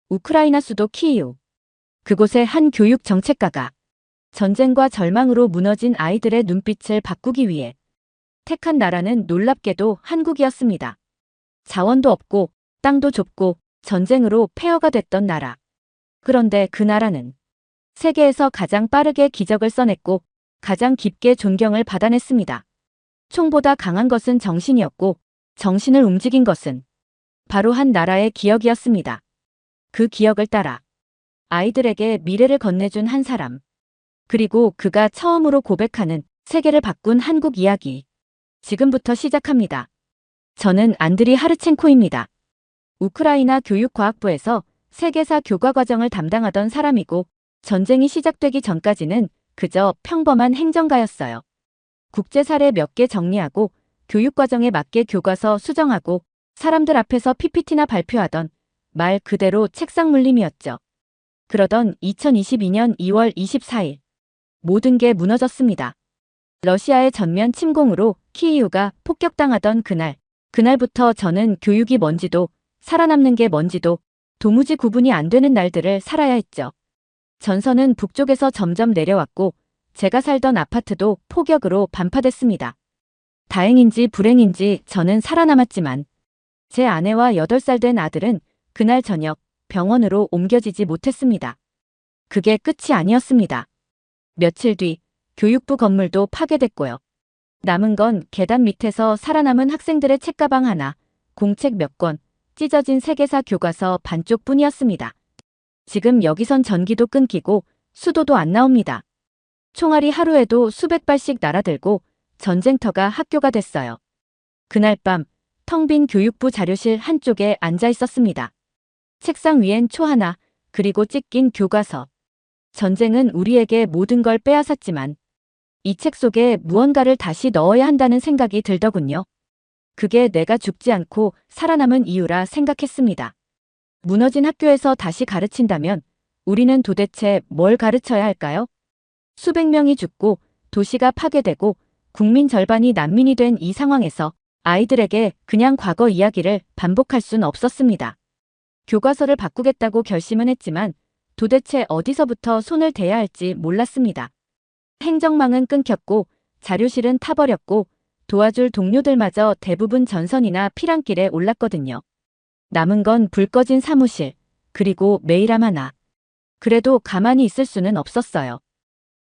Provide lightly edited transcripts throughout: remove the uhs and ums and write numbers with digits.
우크라이나 수도 키이우. 그곳의 한 교육 정책가가 전쟁과 절망으로 무너진 아이들의 눈빛을 바꾸기 위해 택한 나라는 놀랍게도 한국이었습니다. 자원도 없고 땅도 좁고 전쟁으로 폐허가 됐던 나라. 그런데 그 나라는 세계에서 가장 빠르게 기적을 써냈고 가장 깊게 존경을 받아냈습니다. 총보다 강한 것은 정신이었고 정신을 움직인 것은 바로 한 나라의 기억이었습니다. 그 기억을 따라 아이들에게 미래를 건네준 한 사람. 그리고 그가 처음으로 고백하는 세계를 바꾼 한국 이야기. 지금부터 시작합니다. 저는 안드리 하르첸코입니다. 우크라이나 교육과학부에서 세계사 교과 과정을 담당하던 사람이고 전쟁이 시작되기 전까지는 그저 평범한 행정가였어요. 국제 사례 몇 개 정리하고 교육과정에 맞게 교과서 수정하고 사람들 앞에서 PPT나 발표하던 말 그대로 책상 물림이었죠. 그러던 2022년 2월 24일 모든 게 무너졌습니다. 러시아의 전면 침공으로 키이우가 폭격당하던 그날부터 저는 교육이 뭔지도 살아남는 게 뭔지도 도무지 구분이 안 되는 날들을 살아야 했죠. 전선은 북쪽에서 점점 내려왔고 제가 살던 아파트도 폭격으로 반파됐습니다. 다행인지 불행인지 저는 살아남았지만 제 아내와 8살 된 아들은 그날 저녁 병원으로 옮겨지지 못했습니다. 그게 끝이 아니었습니다. 며칠 뒤 교육부 건물도 파괴됐고요. 남은 건 계단 밑에서 살아남은 학생들의 책가방 하나, 공책 몇 권, 찢어진 세계사 교과서 반쪽뿐이었습니다. 지금 여기선 전기도 끊기고 수도도 안 나옵니다. 총알이 하루에도 수백 발씩 날아들고 전쟁터가 학교가 됐어요. 그날 밤 텅 빈 교육부 자료실 한쪽에 앉아 있었습니다. 책상 위엔 초 하나, 그리고 찢긴 교과서. 전쟁은 우리에게 모든 걸 빼앗았지만 이 책 속에 무언가를 다시 넣어야 한다는 생각이 들더군요. 그게 내가 죽지 않고 살아남은 이유라 생각했습니다. 무너진 학교에서 다시 가르친다면 우리는 도대체 뭘 가르쳐야 할까요? 수백 명이 죽고 도시가 파괴되고 국민 절반이 난민이 된 이 상황에서 아이들에게 그냥 과거 이야기를 반복할 순 없었습니다. 교과서를 바꾸겠다고 결심은 했지만 도대체 어디서부터 손을 대야 할지 몰랐습니다. 행정망은 끊겼고 자료실은 타버렸고 도와줄 동료들마저 대부분 전선이나 피랑길에 올랐거든요. 남은 건 불 꺼진 사무실, 그리고 메일함 하나. 그래도 가만히 있을 수는 없었어요.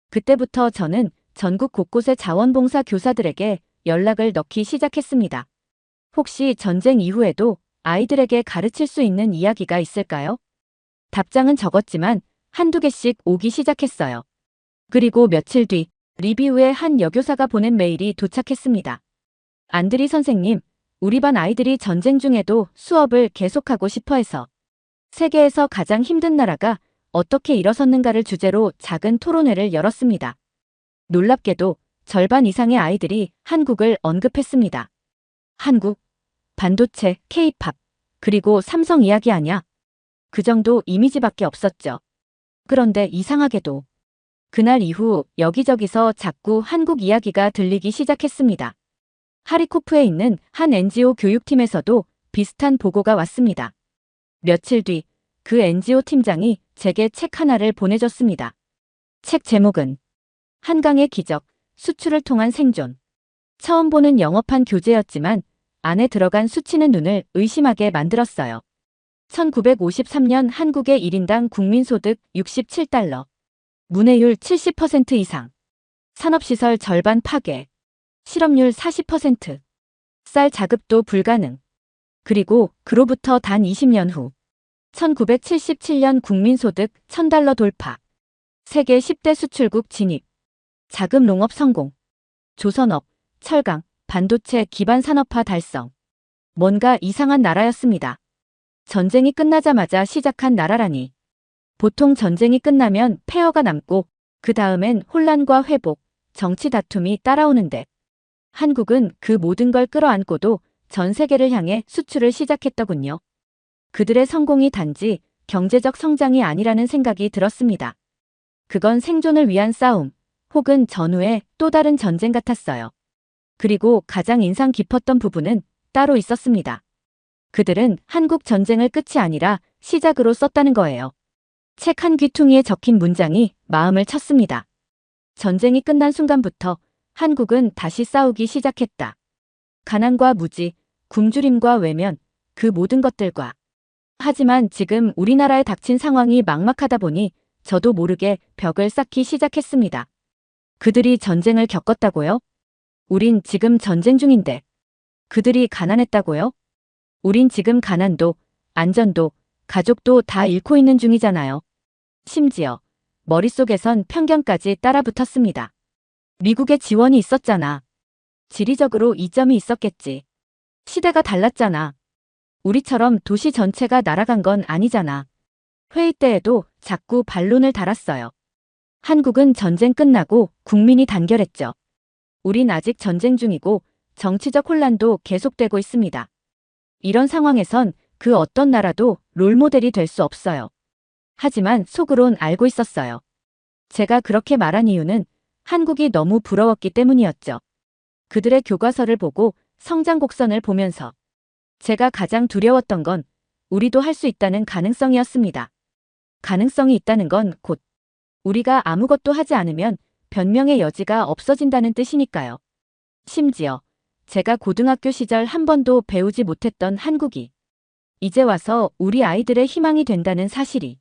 그때부터 저는 전국 곳곳의 자원봉사 교사들에게 연락을 넣기 시작했습니다. 혹시 전쟁 이후에도 아이들에게 가르칠 수 있는 이야기가 있을까요? 답장은 적었지만 한두 개씩 오기 시작했어요. 그리고 며칠 뒤 리비우의 한 여교사가 보낸 메일이 도착했습니다. 안드리 선생님, 우리 반 아이들이 전쟁 중에도 수업을 계속하고 싶어 해서 세계에서 가장 힘든 나라가 어떻게 일어섰는가를 주제로 작은 토론회를 열었습니다. 놀랍게도 절반 이상의 아이들이 한국을 언급했습니다. 한국, 반도체, K-팝, 그리고 삼성 이야기 아냐? 그 정도 이미지밖에 없었죠. 그런데 이상하게도 그날 이후 여기저기서 자꾸 한국 이야기가 들리기 시작했습니다. 하리코프에 있는 한 NGO 교육팀에서도 비슷한 보고가 왔습니다. 며칠 뒤 그 NGO 팀장이 제게 책 하나를 보내줬습니다. 책 제목은 한강의 기적, 수출을 통한 생존. 처음 보는 영어판 교재였지만 안에 들어간 수치는 눈을 의심하게 만들었어요. 1953년 한국의 1인당 국민소득 67달러. 문해율 70% 이상. 산업시설 절반 파괴. 실업률 40%. 쌀 자급도 불가능. 그리고 그로부터 단 20년 후 1977년 국민소득 1000달러 돌파. 세계 10대 수출국 진입. 자급 농업 성공. 조선업, 철강, 반도체 기반 산업화 달성. 뭔가 이상한 나라였습니다. 전쟁이 끝나자마자 시작한 나라라니. 보통 전쟁이 끝나면 폐허가 남고 그 다음엔 혼란과 회복, 정치 다툼이 따라오는데 한국은 그 모든 걸 끌어안고도 전 세계를 향해 수출을 시작했더군요. 그들의 성공이 단지 경제적 성장이 아니라는 생각이 들었습니다. 그건 생존을 위한 싸움, 혹은 전후의 또 다른 전쟁 같았어요. 그리고 가장 인상 깊었던 부분은 따로 있었습니다. 그들은 한국 전쟁을 끝이 아니라 시작으로 썼다는 거예요. 책 한 귀퉁이에 적힌 문장이 마음을 쳤습니다. 전쟁이 끝난 순간부터 한국은 다시 싸우기 시작했다. 가난과 무지, 굶주림과 외면, 그 모든 것들과. 하지만 지금 우리나라에 닥친 상황이 막막하다 보니 저도 모르게 벽을 쌓기 시작했습니다. 그들이 전쟁을 겪었다고요? 우린 지금 전쟁 중인데. 그들이 가난했다고요? 우린 지금 가난도, 안전도, 가족도 다 잃고 있는 중이잖아요. 심지어 머릿속에선 편견까지 따라붙었습니다. 미국의 지원이 있었잖아. 지리적으로 이점이 있었겠지. 시대가 달랐잖아. 우리처럼 도시 전체가 날아간 건 아니잖아. 회의 때에도 자꾸 반론을 달았어요. 한국은 전쟁 끝나고 국민이 단결했죠. 우린 아직 전쟁 중이고 정치적 혼란도 계속되고 있습니다. 이런 상황에선 그 어떤 나라도 롤모델이 될 수 없어요. 하지만 속으론 알고 있었어요. 제가 그렇게 말한 이유는 한국이 너무 부러웠기 때문이었죠. 그들의 교과서를 보고 성장 곡선을 보면서 제가 가장 두려웠던 건 우리도 할 수 있다는 가능성이었습니다. 가능성이 있다는 건 곧 우리가 아무것도 하지 않으면 변명의 여지가 없어진다는 뜻이니까요. 심지어 제가 고등학교 시절 한 번도 배우지 못했던 한국이 이제 와서 우리 아이들의 희망이 된다는 사실이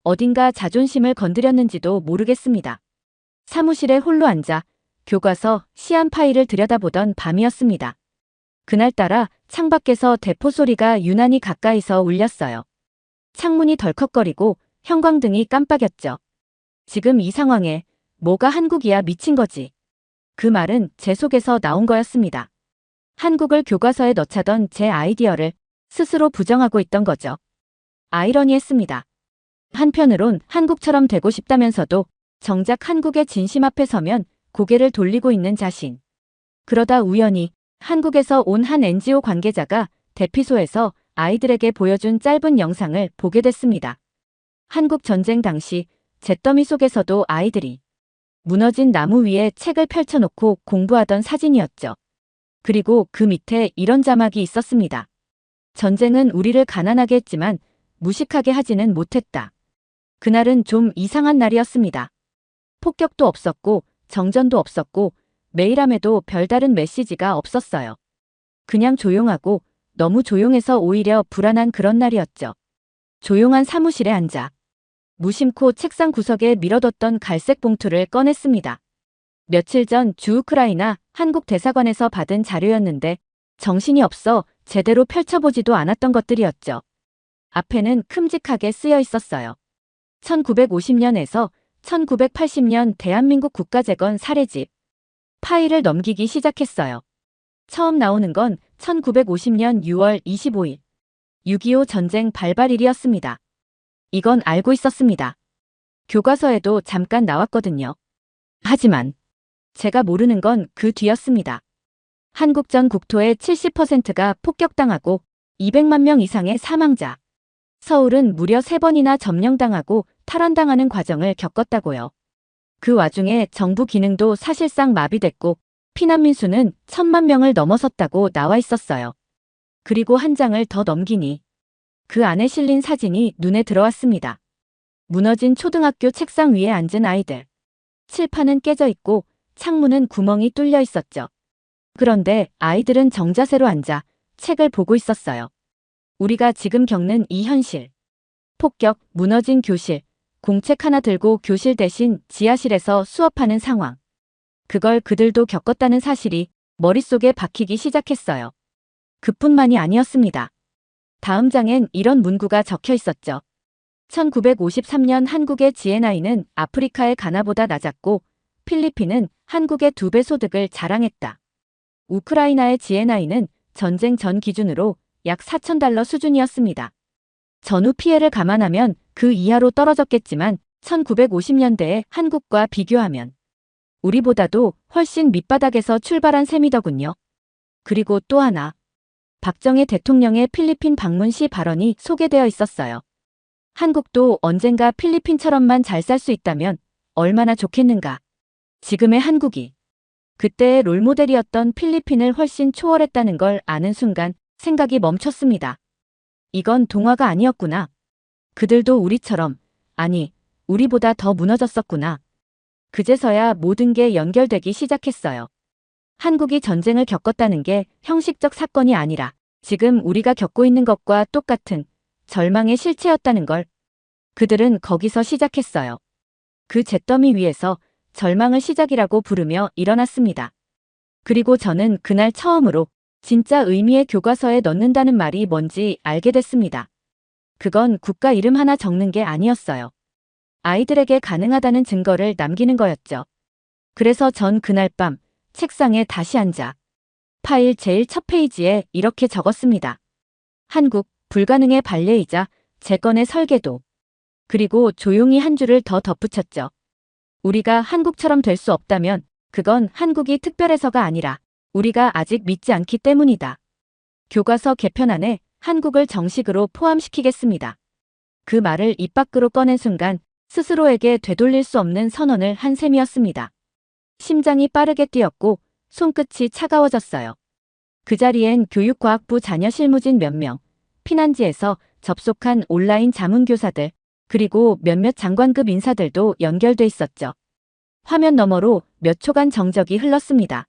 어딘가 자존심을 건드렸는지도 모르겠습니다. 사무실에 홀로 앉아 교과서, 시안 파일을 들여다보던 밤이었습니다. 그날따라 창밖에서 대포 소리가 유난히 가까이서 울렸어요. 창문이 덜컥거리고 형광등이 깜빡였죠. 지금 이 상황에 뭐가 한국이야 미친 거지. 그 말은 제 속에서 나온 거였습니다. 한국을 교과서에 넣자던 제 아이디어를 스스로 부정하고 있던 거죠. 아이러니했습니다. 한편으론 한국처럼 되고 싶다면서도 정작 한국의 진심 앞에 서면 고개를 돌리고 있는 자신. 그러다 우연히 한국에서 온 한 NGO 관계자가 대피소에서 아이들에게 보여준 짧은 영상을 보게 됐습니다. 한국 전쟁 당시 잿더미 속에서도 아이들이 무너진 나무 위에 책을 펼쳐놓고 공부하던 사진이었죠. 그리고 그 밑에 이런 자막이 있었습니다. 전쟁은 우리를 가난하게 했지만 무식하게 하지는 못했다. 그날은 좀 이상한 날이었습니다. 폭격도 없었고 정전도 없었고 메일함에도 별다른 메시지가 없었어요. 그냥 조용하고 너무 조용해서 오히려 불안한 그런 날이었죠. 조용한 사무실에 앉아 무심코 책상 구석에 밀어뒀던 갈색 봉투를 꺼냈습니다. 며칠 전 주우크라이나 한국 대사관에서 받은 자료였는데 정신이 없어 제대로 펼쳐보지도 않았던 것들이었죠. 앞에는 큼직하게 쓰여 있었어요. 1950년에서 1980년 대한민국 국가재건 사례집. 파일을 넘기기 시작했어요. 처음 나오는 건 1950년 6월 25일. 6.25 전쟁 발발일이었습니다. 이건 알고 있었습니다. 교과서에도 잠깐 나왔거든요. 하지만 제가 모르는 건 그 뒤였습니다. 한국 전 국토의 70%가 폭격당하고 200만 명 이상의 사망자. 서울은 무려 3번이나 점령당하고 탈환당하는 과정을 겪었다고요. 그 와중에 정부 기능도 사실상 마비됐고 피난민 수는 1,000만 명을 넘어섰다고 나와 있었어요. 그리고 한 장을 더 넘기니 그 안에 실린 사진이 눈에 들어왔습니다. 무너진 초등학교 책상 위에 앉은 아이들. 칠판은 깨져 있고 창문은 구멍이 뚫려 있었죠. 그런데 아이들은 정자세로 앉아 책을 보고 있었어요. 우리가 지금 겪는 이 현실. 폭격, 무너진 교실, 공책 하나 들고 교실 대신 지하실에서 수업하는 상황. 그걸 그들도 겪었다는 사실이 머릿속에 박히기 시작했어요. 그뿐만이 아니었습니다. 다음 장엔 이런 문구가 적혀 있었죠. 1953년 한국의 GNI는 아프리카의 가나보다 낮았고 필리핀은 한국의 2배 소득을 자랑했다. 우크라이나의 GNI는 전쟁 전 기준으로 약 4,000달러 수준이었습니다. 전후 피해를 감안하면 그 이하로 떨어졌겠지만 1950년대의 한국과 비교하면 우리보다도 훨씬 밑바닥에서 출발한 셈이더군요. 그리고 또 하나. 박정희 대통령의 필리핀 방문 시 발언이 소개되어 있었어요. 한국도 언젠가 필리핀처럼만 잘 살 수 있다면 얼마나 좋겠는가. 지금의 한국이 그때의 롤모델이었던 필리핀을 훨씬 초월했다는 걸 아는 순간 생각이 멈췄습니다. 이건 동화가 아니었구나. 그들도 우리처럼, 아니, 우리보다 더 무너졌었구나. 그제서야 모든 게 연결되기 시작했어요. 한국이 전쟁을 겪었다는 게 형식적 사건이 아니라 지금 우리가 겪고 있는 것과 똑같은 절망의 실체였다는 걸 그들은 거기서 시작했어요. 그 잿더미 위에서 절망을 시작이라고 부르며 일어났습니다. 그리고 저는 그날 처음으로 진짜 의미의 교과서에 넣는다는 말이 뭔지 알게 됐습니다. 그건 국가 이름 하나 적는 게 아니었어요. 아이들에게 가능하다는 증거를 남기는 거였죠. 그래서 전 그날 밤 책상에 다시 앉아 파일 제일 첫 페이지에 이렇게 적었습니다. 한국, 불가능의 발레이자 재건의 설계도. 그리고 조용히 한 줄을 더 덧붙였죠. 우리가 한국처럼 될 수 없다면 그건 한국이 특별해서가 아니라 우리가 아직 믿지 않기 때문이다. 교과서 개편안에 한국을 정식으로 포함시키겠습니다. 그 말을 입 밖으로 꺼낸 순간 스스로에게 되돌릴 수 없는 선언을 한 셈이었습니다. 심장이 빠르게 뛰었고 손끝이 차가워졌어요. 그 자리엔 교육과학부 자녀 실무진 몇 명, 피난지에서 접속한 온라인 자문교사들, 그리고 몇몇 장관급 인사들도 연결돼 있었죠. 화면 너머로 몇 초간 정적이 흘렀습니다.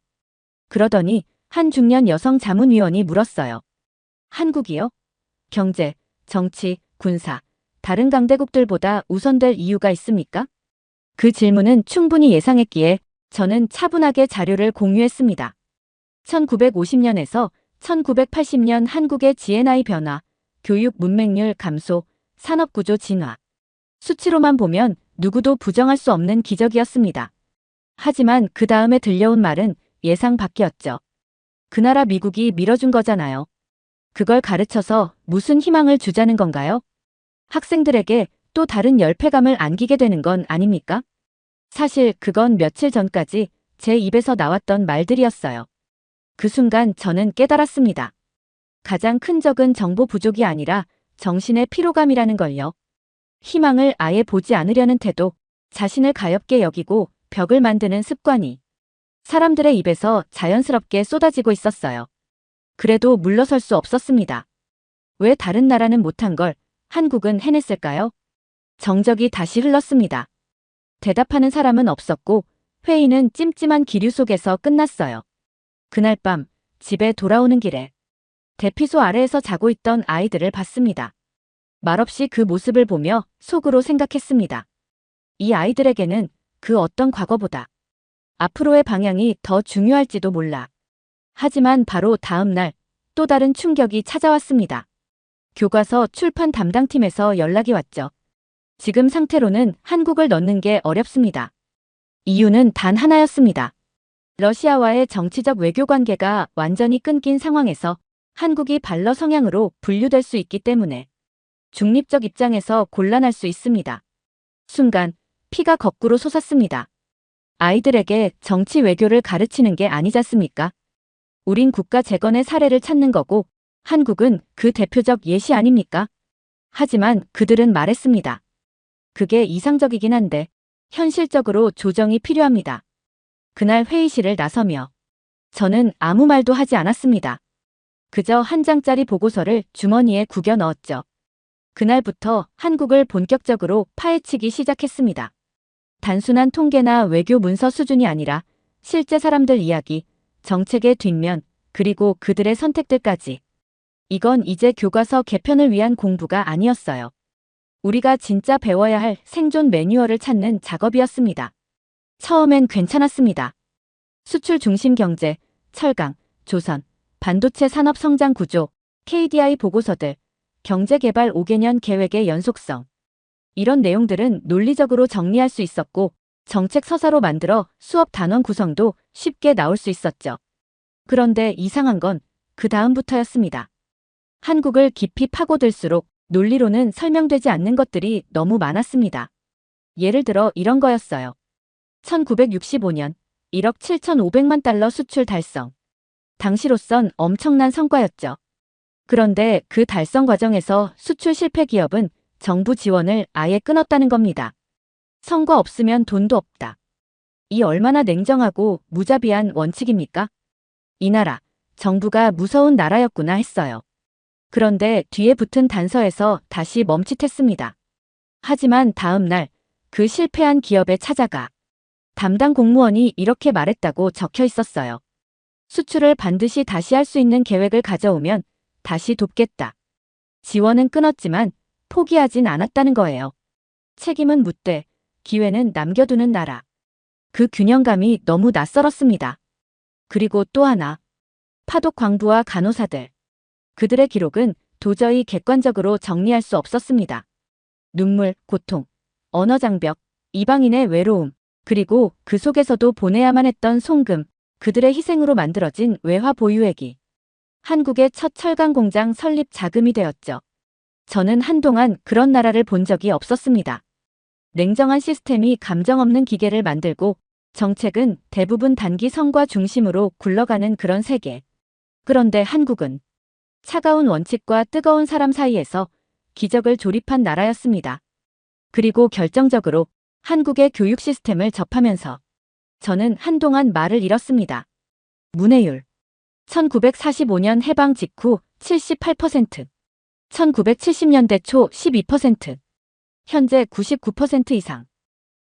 그러더니 한 중년 여성 자문위원이 물었어요. 한국이요? 경제, 정치, 군사, 다른 강대국들보다 우선될 이유가 있습니까? 그 질문은 충분히 예상했기에 저는 차분하게 자료를 공유했습니다. 1950년에서 1980년 한국의 GNI 변화, 교육 문맹률 감소, 산업구조 진화. 수치로만 보면 누구도 부정할 수 없는 기적이었습니다. 하지만 그 다음에 들려온 말은 예상 밖이었죠. 그 나라 미국이 밀어준 거잖아요. 그걸 가르쳐서 무슨 희망을 주자는 건가요? 학생들에게 또 다른 열패감을 안기게 되는 건 아닙니까? 사실 그건 며칠 전까지 제 입에서 나왔던 말들이었어요. 그 순간 저는 깨달았습니다. 가장 큰 적은 정보 부족이 아니라 정신의 피로감이라는 걸요. 희망을 아예 보지 않으려는 태도, 자신을 가엾게 여기고 벽을 만드는 습관이 사람들의 입에서 자연스럽게 쏟아지고 있었어요. 그래도 물러설 수 없었습니다. 왜 다른 나라는 못한 걸 한국은 해냈을까요? 정적이 다시 흘렀습니다. 대답하는 사람은 없었고 회의는 찜찜한 기류 속에서 끝났어요. 그날 밤 집에 돌아오는 길에 대피소 아래에서 자고 있던 아이들을 봤습니다. 말없이 그 모습을 보며 속으로 생각했습니다. 이 아이들에게는 그 어떤 과거보다 앞으로의 방향이 더 중요할지도 몰라. 하지만 바로 다음 날 또 다른 충격이 찾아왔습니다. 교과서 출판 담당팀에서 연락이 왔죠. 지금 상태로는 한국을 넣는 게 어렵습니다. 이유는 단 하나였습니다. 러시아와의 정치적 외교 관계가 완전히 끊긴 상황에서 한국이 발러 성향으로 분류될 수 있기 때문에 중립적 입장에서 곤란할 수 있습니다. 순간 피가 거꾸로 솟았습니다. 아이들에게 정치 외교를 가르치는 게 아니잖습니까? 우린 국가 재건의 사례를 찾는 거고 한국은 그 대표적 예시 아닙니까? 하지만 그들은 말했습니다. 그게 이상적이긴 한데 현실적으로 조정이 필요합니다. 그날 회의실을 나서며 저는 아무 말도 하지 않았습니다. 그저 한 장짜리 보고서를 주머니에 구겨 넣었죠. 그날부터 한국을 본격적으로 파헤치기 시작했습니다. 단순한 통계나 외교 문서 수준이 아니라 실제 사람들 이야기, 정책의 뒷면, 그리고 그들의 선택들까지. 이건 이제 교과서 개편을 위한 공부가 아니었어요. 우리가 진짜 배워야 할 생존 매뉴얼을 찾는 작업이었습니다. 처음엔 괜찮았습니다. 수출 중심 경제, 철강, 조선, 반도체 산업 성장 구조, KDI 보고서들, 경제개발 5개년 계획의 연속성. 이런 내용들은 논리적으로 정리할 수 있었고 정책 서사로 만들어 수업 단원 구성도 쉽게 나올 수 있었죠. 그런데 이상한 건 그 다음부터였습니다. 한국을 깊이 파고들수록 논리로는 설명되지 않는 것들이 너무 많았습니다. 예를 들어 이런 거였어요. 1965년 1억 7,500만 달러 수출 달성. 당시로선 엄청난 성과였죠. 그런데 그 달성 과정에서 수출 실패 기업은 정부 지원을 아예 끊었다는 겁니다. 성과 없으면 돈도 없다. 이 얼마나 냉정하고 무자비한 원칙입니까? 이 나라, 정부가 무서운 나라였구나 했어요. 그런데 뒤에 붙은 단서에서 다시 멈칫했습니다. 하지만 다음 날 그 실패한 기업에 찾아가 담당 공무원이 이렇게 말했다고 적혀 있었어요. 수출을 반드시 다시 할 수 있는 계획을 가져오면 다시 돕겠다. 지원은 끊었지만 포기하진 않았다는 거예요. 책임은 묻되 기회는 남겨두는 나라. 그 균형감이 너무 낯설었습니다. 그리고 또 하나. 파독 광부와 간호사들. 그들의 기록은 도저히 객관적으로 정리할 수 없었습니다. 눈물, 고통, 언어 장벽, 이방인의 외로움, 그리고 그 속에서도 보내야만 했던 송금, 그들의 희생으로 만들어진 외화 보유액이 한국의 첫 철강 공장 설립 자금이 되었죠. 저는 한동안 그런 나라를 본 적이 없었습니다. 냉정한 시스템이 감정 없는 기계를 만들고 정책은 대부분 단기 성과 중심으로 굴러가는 그런 세계. 그런데 한국은 차가운 원칙과 뜨거운 사람 사이에서 기적을 조립한 나라였습니다. 그리고 결정적으로 한국의 교육 시스템을 접하면서 저는 한동안 말을 잃었습니다. 문해율 1945년 해방 직후 78%, 1970년대 초 12%, 현재 99% 이상.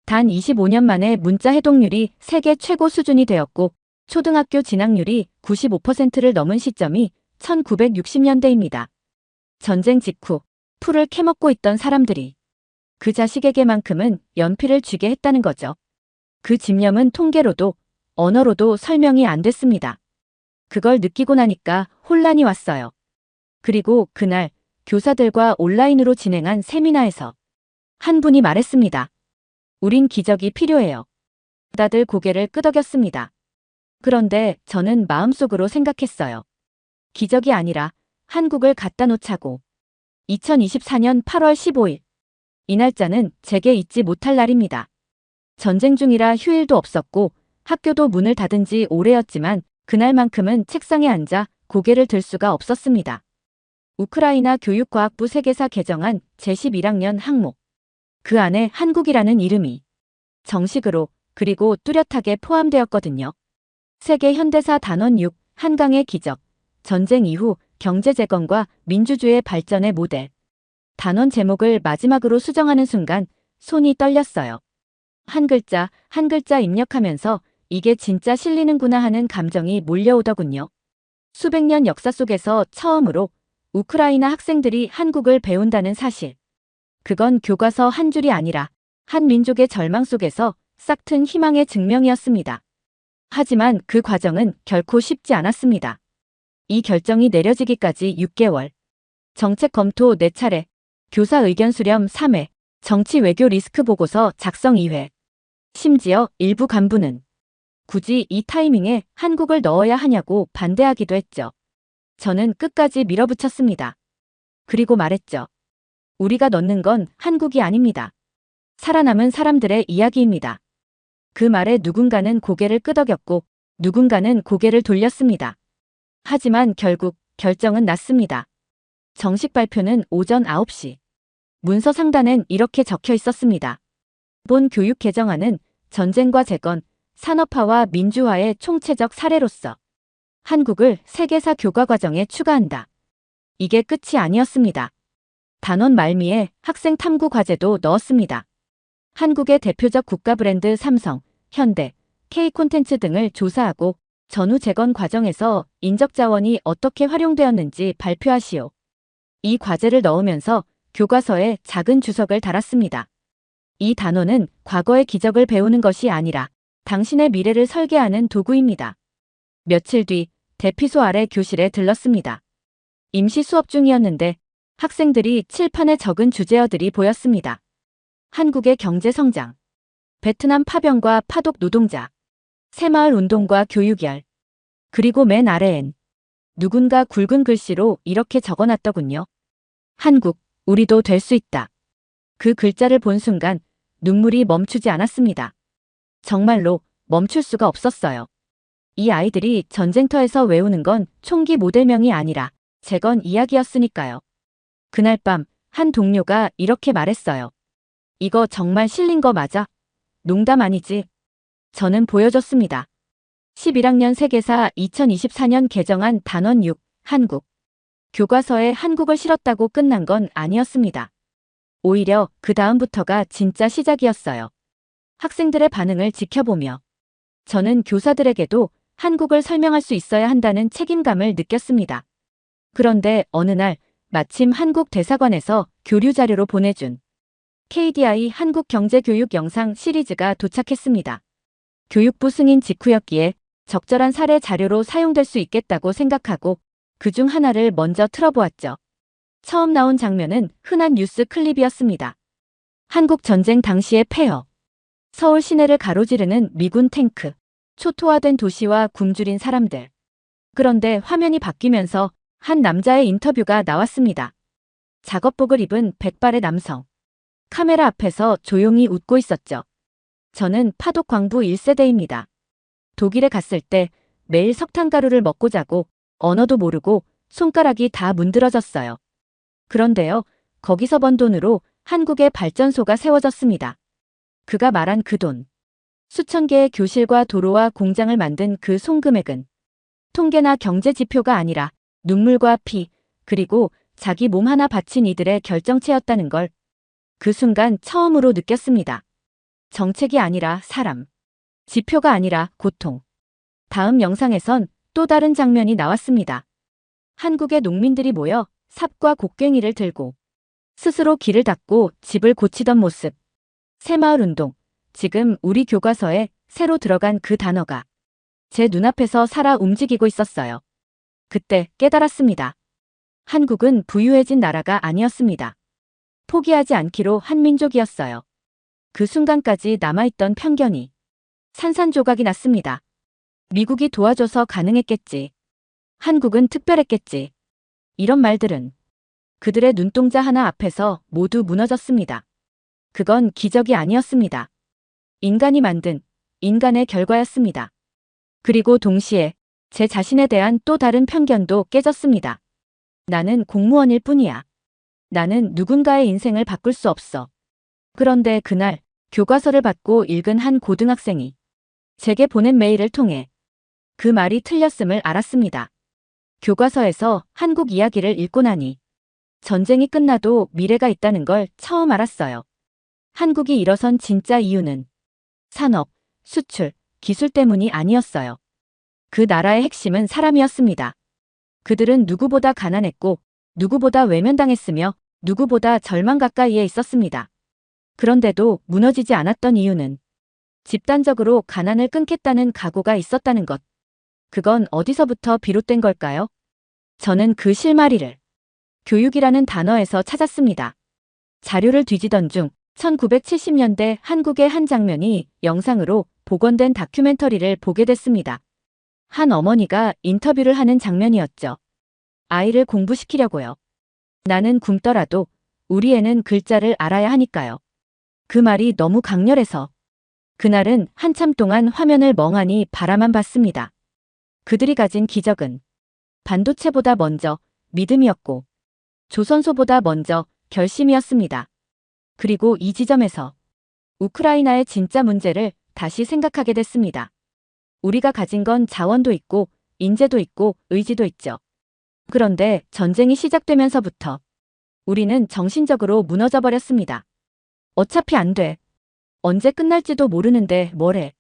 단 25년 만에 문자 해독률이 세계 최고 수준이 되었고 초등학교 진학률이 95%를 넘은 시점이 1960년대입니다. 전쟁 직후 풀을 캐먹고 있던 사람들이 그 자식에게만큼은 연필을 쥐게 했다는 거죠. 그 집념은 통계로도 언어로도 설명이 안 됐습니다. 그걸 느끼고 나니까 혼란이 왔어요. 그리고 그날 교사들과 온라인으로 진행한 세미나에서 한 분이 말했습니다. 우린 기적이 필요해요. 다들 고개를 끄덕였습니다. 그런데 저는 마음속으로 생각했어요. 기적이 아니라 한국을 갖다 놓자고. 2024년 8월 15일. 이 날짜는 제게 잊지 못할 날입니다. 전쟁 중이라 휴일도 없었고 학교도 문을 닫은 지 오래였지만 그날만큼은 책상에 앉아 고개를 들 수가 없었습니다. 우크라이나 교육과학부 세계사 개정안 제11학년 항목. 그 안에 한국이라는 이름이 정식으로 그리고 뚜렷하게 포함되었거든요. 세계 현대사 단원 6, 한강의 기적, 전쟁 이후 경제 재건과 민주주의 발전의 모델. 단원 제목을 마지막으로 수정하는 순간 손이 떨렸어요. 한 글자 한 글자 입력하면서 이게 진짜 실리는구나 하는 감정이 몰려오더군요. 수백 년 역사 속에서 처음으로 우크라이나 학생들이 한국을 배운다는 사실. 그건 교과서 한 줄이 아니라 한 민족의 절망 속에서 싹튼 희망의 증명이었습니다. 하지만 그 과정은 결코 쉽지 않았습니다. 이 결정이 내려지기까지 6개월. 정책 검토 4차례, 교사 의견 수렴 3회, 정치 외교 리스크 보고서 작성 2회. 심지어 일부 간부는 굳이 이 타이밍에 한국을 넣어야 하냐고 반대하기도 했죠. 저는 끝까지 밀어붙였습니다. 그리고 말했죠. 우리가 넣는 건 한국이 아닙니다. 살아남은 사람들의 이야기입니다. 그 말에 누군가는 고개를 끄덕였고 누군가는 고개를 돌렸습니다. 하지만 결국 결정은 났습니다. 정식 발표는 오전 9시. 문서 상단엔 이렇게 적혀 있었습니다. 본 교육 개정안은 전쟁과 재건, 산업화와 민주화의 총체적 사례로서 한국을 세계사 교과 과정에 추가한다. 이게 끝이 아니었습니다. 단원 말미에 학생 탐구 과제도 넣었습니다. 한국의 대표적 국가 브랜드 삼성, 현대, K콘텐츠 등을 조사하고 전후 재건 과정에서 인적 자원이 어떻게 활용되었는지 발표하시오. 이 과제를 넣으면서 교과서에 작은 주석을 달았습니다. 이 단원은 과거의 기적을 배우는 것이 아니라 당신의 미래를 설계하는 도구입니다. 며칠 뒤 대피소 아래 교실에 들렀습니다. 임시 수업 중이었는데 학생들이 칠판에 적은 주제어들이 보였습니다. 한국의 경제 성장, 베트남 파병과 파독 노동자, 새마을 운동과 교육열, 그리고 맨 아래엔 누군가 굵은 글씨로 이렇게 적어놨더군요. 한국, 우리도 될 수 있다. 그 글자를 본 순간 눈물이 멈추지 않았습니다. 정말로 멈출 수가 없었어요. 이 아이들이 전쟁터에서 외우는 건 총기 모델명이 아니라 재건 이야기였으니까요. 그날 밤 한 동료가 이렇게 말했어요. 이거 정말 실린 거 맞아? 농담 아니지? 저는 보여줬습니다. 11학년 세계사 2024년 개정안 단원 6, 한국. 교과서에 한국을 실었다고 끝난 건 아니었습니다. 오히려 그 다음부터가 진짜 시작이었어요. 학생들의 반응을 지켜보며 저는 교사들에게도 한국을 설명할 수 있어야 한다는 책임감을 느꼈습니다. 그런데 어느 날 마침 한국 대사관에서 교류 자료로 보내준 KDI 한국경제교육 영상 시리즈가 도착했습니다. 교육부 승인 직후였기에 적절한 사례 자료로 사용될 수 있겠다고 생각하고 그중 하나를 먼저 틀어보았죠. 처음 나온 장면은 흔한 뉴스 클립이었습니다. 한국 전쟁 당시의 폐허, 서울 시내를 가로지르는 미군 탱크, 초토화된 도시와 굶주린 사람들. 그런데 화면이 바뀌면서 한 남자의 인터뷰가 나왔습니다. 작업복을 입은 백발의 남성. 카메라 앞에서 조용히 웃고 있었죠. 저는 파독 광부 1세대입니다. 독일에 갔을 때 매일 석탄가루를 먹고 자고 언어도 모르고 손가락이 다 문드러졌어요. 그런데요, 거기서 번 돈으로 한국의 발전소가 세워졌습니다. 그가 말한 그 돈. 수천 개의 교실과 도로와 공장을 만든 그 손금액은 통계나 경제 지표가 아니라 눈물과 피, 그리고 자기 몸 하나 바친 이들의 결정체였다는 걸 그 순간 처음으로 느꼈습니다. 정책이 아니라 사람, 지표가 아니라 고통. 다음 영상에선 또 다른 장면이 나왔습니다. 한국의 농민들이 모여 삽과 곡괭이를 들고 스스로 길을 닦고 집을 고치던 모습. 새마을 운동. 지금 우리 교과서에 새로 들어간 그 단어가 제 눈앞에서 살아 움직이고 있었어요. 그때 깨달았습니다. 한국은 부유해진 나라가 아니었습니다. 포기하지 않기로 한 민족이었어요. 그 순간까지 남아있던 편견이 산산조각이 났습니다. 미국이 도와줘서 가능했겠지. 한국은 특별했겠지. 이런 말들은 그들의 눈동자 하나 앞에서 모두 무너졌습니다. 그건 기적이 아니었습니다. 인간이 만든 인간의 결과였습니다. 그리고 동시에 제 자신에 대한 또 다른 편견도 깨졌습니다. 나는 공무원일 뿐이야. 나는 누군가의 인생을 바꿀 수 없어. 그런데 그날 교과서를 받고 읽은 한 고등학생이 제게 보낸 메일을 통해 그 말이 틀렸음을 알았습니다. 교과서에서 한국 이야기를 읽고 나니 전쟁이 끝나도 미래가 있다는 걸 처음 알았어요. 한국이 일어선 진짜 이유는 산업, 수출, 기술 때문이 아니었어요. 그 나라의 핵심은 사람이었습니다. 그들은 누구보다 가난했고 누구보다 외면당했으며 누구보다 절망 가까이에 있었습니다. 그런데도 무너지지 않았던 이유는 집단적으로 가난을 끊겠다는 각오가 있었다는 것. 그건 어디서부터 비롯된 걸까요? 저는 그 실마리를 교육이라는 단어에서 찾았습니다. 자료를 뒤지던 중 1970년대 한국의 한 장면이 영상으로 복원된 다큐멘터리를 보게 됐습니다. 한 어머니가 인터뷰를 하는 장면이었죠. 아이를 공부시키려고요. 나는 굶더라도 우리 애는 글자를 알아야 하니까요. 그 말이 너무 강렬해서 그날은 한참 동안 화면을 멍하니 바라만 봤습니다. 그들이 가진 기적은 반도체보다 먼저 믿음이었고 조선소보다 먼저 결심이었습니다. 그리고 이 지점에서 우크라이나의 진짜 문제를 다시 생각하게 됐습니다. 우리가 가진 건 자원도 있고 인재도 있고 의지도 있죠. 그런데 전쟁이 시작되면서부터 우리는 정신적으로 무너져 버렸습니다. 어차피 안 돼. 언제 끝날지도 모르는데 뭐래.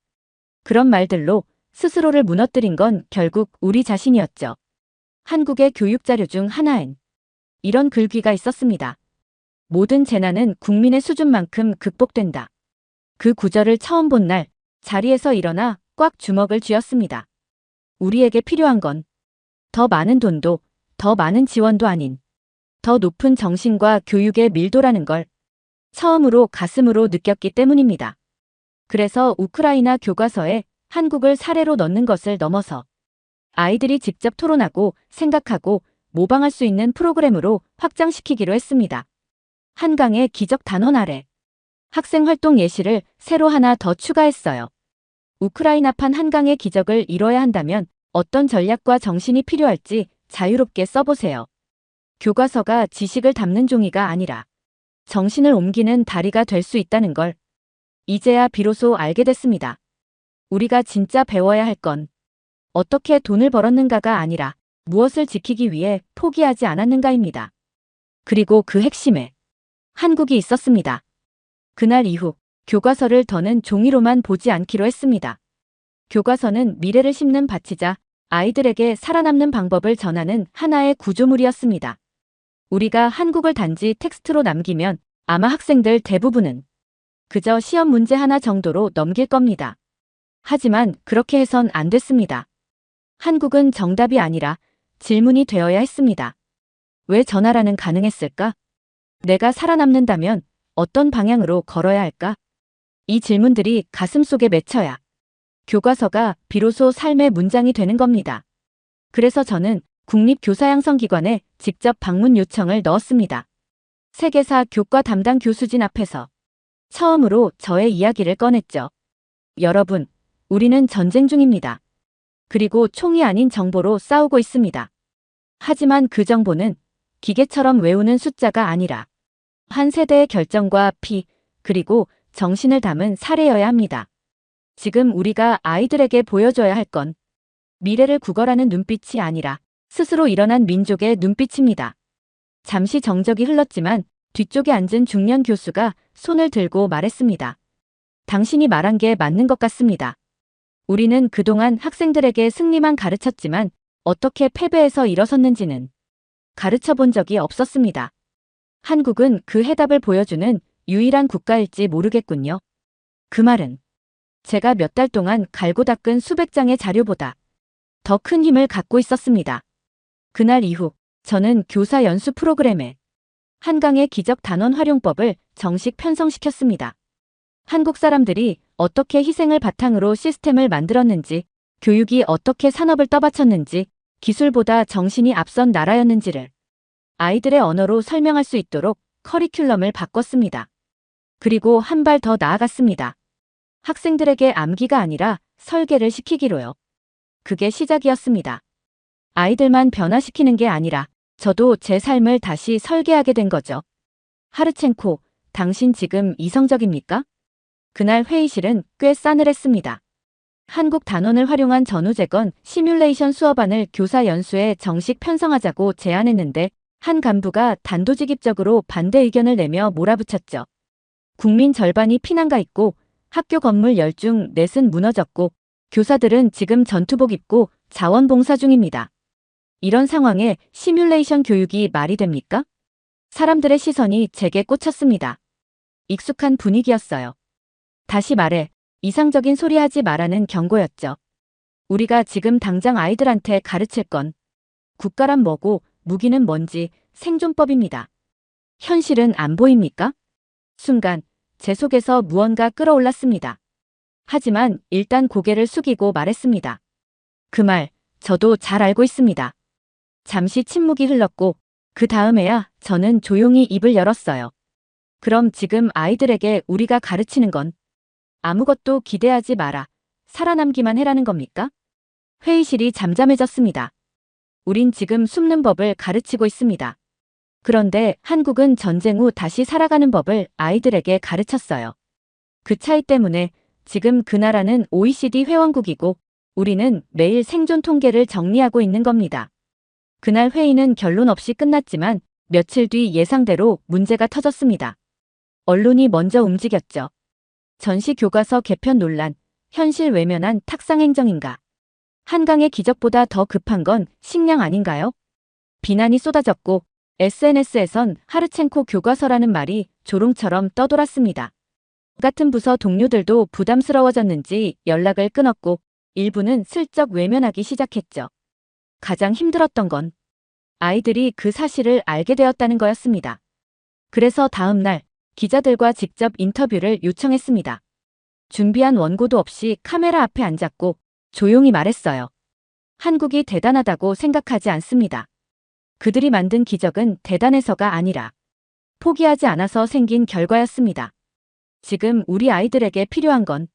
그런 말들로 스스로를 무너뜨린 건 결국 우리 자신이었죠. 한국의 교육 자료 중 하나엔 이런 글귀가 있었습니다. 모든 재난은 국민의 수준만큼 극복된다. 그 구절을 처음 본 날 자리에서 일어나 꽉 주먹을 쥐었습니다. 우리에게 필요한 건 더 많은 돈도 더 많은 지원도 아닌 더 높은 정신과 교육의 밀도라는 걸 처음으로 가슴으로 느꼈기 때문입니다. 그래서 우크라이나 교과서에 한국을 사례로 넣는 것을 넘어서 아이들이 직접 토론하고 생각하고 모방할 수 있는 프로그램으로 확장시키기로 했습니다. 한강의 기적 단원 아래 학생활동 예시를 새로 하나 더 추가했어요. 우크라이나판 한강의 기적을 이뤄야 한다면 어떤 전략과 정신이 필요할지 자유롭게 써보세요. 교과서가 지식을 담는 종이가 아니라 정신을 옮기는 다리가 될 수 있다는 걸 이제야 비로소 알게 됐습니다. 우리가 진짜 배워야 할 건 어떻게 돈을 벌었는가가 아니라 무엇을 지키기 위해 포기하지 않았는가입니다. 그리고 그 핵심에 한국이 있었습니다. 그날 이후 교과서를 더는 종이로만 보지 않기로 했습니다. 교과서는 미래를 심는 밭이자 아이들에게 살아남는 방법을 전하는 하나의 구조물이었습니다. 우리가 한국을 단지 텍스트로 남기면 아마 학생들 대부분은 그저 시험 문제 하나 정도로 넘길 겁니다. 하지만 그렇게 해선 안 됐습니다. 한국은 정답이 아니라 질문이 되어야 했습니다. 왜 저 나라는 가능했을까? 내가 살아남는다면 어떤 방향으로 걸어야 할까? 이 질문들이 가슴속에 맺혀야 교과서가 비로소 삶의 문장이 되는 겁니다. 그래서 저는 국립교사양성기관에 직접 방문 요청을 넣었습니다. 세계사 교과 담당 교수진 앞에서 처음으로 저의 이야기를 꺼냈죠. 여러분, 우리는 전쟁 중입니다. 그리고 총이 아닌 정보로 싸우고 있습니다. 하지만 그 정보는 기계처럼 외우는 숫자가 아니라 한 세대의 결정과 피, 그리고 정신을 담은 사례여야 합니다. 지금 우리가 아이들에게 보여줘야 할 건 미래를 구걸하는 눈빛이 아니라 스스로 일어난 민족의 눈빛입니다. 잠시 정적이 흘렀지만 뒤쪽에 앉은 중년 교수가 손을 들고 말했습니다. 당신이 말한 게 맞는 것 같습니다. 우리는 그동안 학생들에게 승리만 가르쳤지만 어떻게 패배해서 일어섰는지는 가르쳐 본 적이 없었습니다. 한국은 그 해답을 보여주는 유일한 국가일지 모르겠군요. 그 말은 제가 몇 달 동안 갈고 닦은 수백 장의 자료보다 더 큰 힘을 갖고 있었습니다. 그날 이후 저는 교사 연수 프로그램에 한강의 기적 단원 활용법을 정식 편성시켰습니다. 한국 사람들이 어떻게 희생을 바탕으로 시스템을 만들었는지, 교육이 어떻게 산업을 떠받쳤는지, 기술보다 정신이 앞선 나라였는지를 아이들의 언어로 설명할 수 있도록 커리큘럼을 바꿨습니다. 그리고 한 발 더 나아갔습니다. 학생들에게 암기가 아니라 설계를 시키기로요. 그게 시작이었습니다. 아이들만 변화시키는 게 아니라 저도 제 삶을 다시 설계하게 된 거죠. 하르첸코, 당신 지금 이성적입니까? 그날 회의실은 꽤 싸늘했습니다. 한국 단원을 활용한 전후재건 시뮬레이션 수업안을 교사 연수에 정식 편성하자고 제안했는데 한 간부가 단도직입적으로 반대 의견을 내며 몰아붙였죠. 국민 절반이 피난가 있고 학교 건물 10중 4은 무너졌고 교사들은 지금 전투복 입고 자원봉사 중입니다. 이런 상황에 시뮬레이션 교육이 말이 됩니까? 사람들의 시선이 제게 꽂혔습니다. 익숙한 분위기였어요. 다시 말해 이상적인 소리 하지 말라는 경고였죠. 우리가 지금 당장 아이들한테 가르칠 건 국가란 뭐고 무기는 뭔지 생존법입니다. 현실은 안 보입니까? 순간 제 속에서 무언가 끌어올랐습니다. 하지만 일단 고개를 숙이고 말했습니다. 그 말 저도 잘 알고 있습니다. 잠시 침묵이 흘렀고 그 다음에야 저는 조용히 입을 열었어요. 그럼 지금 아이들에게 우리가 가르치는 건 아무것도 기대하지 마라, 살아남기만 해라는 겁니까? 회의실이 잠잠해졌습니다. 우린 지금 숨는 법을 가르치고 있습니다. 그런데 한국은 전쟁 후 다시 살아가는 법을 아이들에게 가르쳤어요. 그 차이 때문에 지금 그 나라는 OECD 회원국이고 우리는 매일 생존 통계를 정리하고 있는 겁니다. 그날 회의는 결론 없이 끝났지만 며칠 뒤 예상대로 문제가 터졌습니다. 언론이 먼저 움직였죠. 전시 교과서 개편 논란, 현실 외면한 탁상행정인가. 한강의 기적보다 더 급한 건 식량 아닌가요? 비난이 쏟아졌고 SNS에선 하르첸코 교과서라는 말이 조롱처럼 떠돌았습니다. 같은 부서 동료들도 부담스러워졌는지 연락을 끊었고 일부는 슬쩍 외면하기 시작했죠. 가장 힘들었던 건 아이들이 그 사실을 알게 되었다는 거였습니다. 그래서 다음 날 기자들과 직접 인터뷰를 요청했습니다. 준비한 원고도 없이 카메라 앞에 앉았고 조용히 말했어요. 한국이 대단하다고 생각하지 않습니다. 그들이 만든 기적은 대단해서가 아니라 포기하지 않아서 생긴 결과였습니다. 지금 우리 아이들에게 필요한 건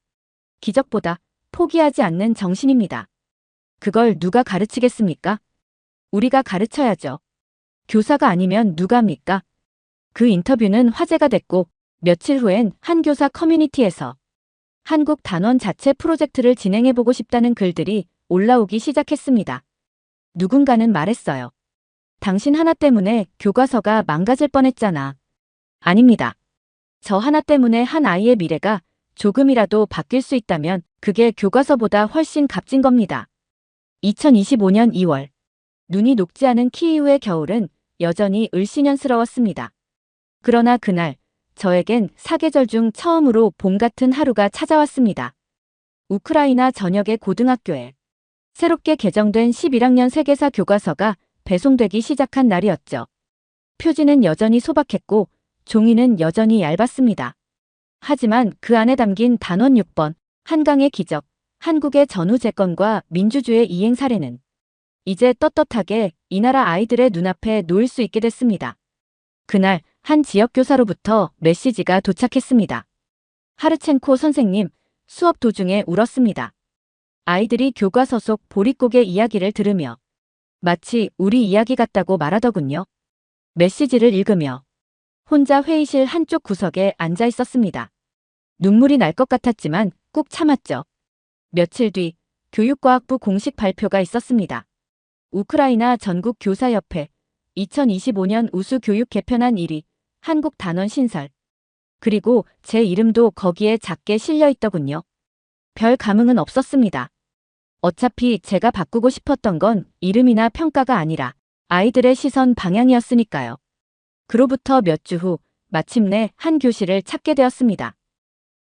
기적보다 포기하지 않는 정신입니다. 그걸 누가 가르치겠습니까? 우리가 가르쳐야죠. 교사가 아니면 누가 합니까? 그 인터뷰는 화제가 됐고 며칠 후엔 한 교사 커뮤니티에서 한국 단원 자체 프로젝트를 진행해보고 싶다는 글들이 올라오기 시작했습니다. 누군가는 말했어요. 당신 하나 때문에 교과서가 망가질 뻔했잖아. 아닙니다. 저 하나 때문에 한 아이의 미래가 조금이라도 바뀔 수 있다면 그게 교과서보다 훨씬 값진 겁니다. 2025년 2월. 눈이 녹지 않은 키이우의 겨울은 여전히 을씨년스러웠습니다. 그러나 그날 저에겐 사계절 중 처음으로 봄 같은 하루가 찾아왔습니다. 우크라이나 전역의 고등학교에 새롭게 개정된 11학년 세계사 교과서가 배송되기 시작한 날이었죠. 표지는 여전히 소박했고 종이는 여전히 얇았습니다. 하지만 그 안에 담긴 단원 6번, 한강의 기적, 한국의 전후 재건과 민주주의 이행 사례는 이제 떳떳하게 이 나라 아이들의 눈앞에 놓일 수 있게 됐습니다. 그날 한 지역교사로부터 메시지가 도착했습니다. 하르첸코 선생님, 수업 도중에 울었습니다. 아이들이 교과서 속 보릿고개 이야기를 들으며 마치 우리 이야기 같다고 말하더군요. 메시지를 읽으며 혼자 회의실 한쪽 구석에 앉아 있었습니다. 눈물이 날 것 같았지만 꾹 참았죠. 며칠 뒤 교육과학부 공식 발표가 있었습니다. 우크라이나 전국교사협회 2025년 우수 교육 개편안 1위, 한국 단원 신설. 그리고 제 이름도 거기에 작게 실려 있더군요. 별 감흥은 없었습니다. 어차피 제가 바꾸고 싶었던 건 이름이나 평가가 아니라 아이들의 시선 방향이었으니까요. 그로부터 몇 주 후 마침내 한 교실을 찾게 되었습니다.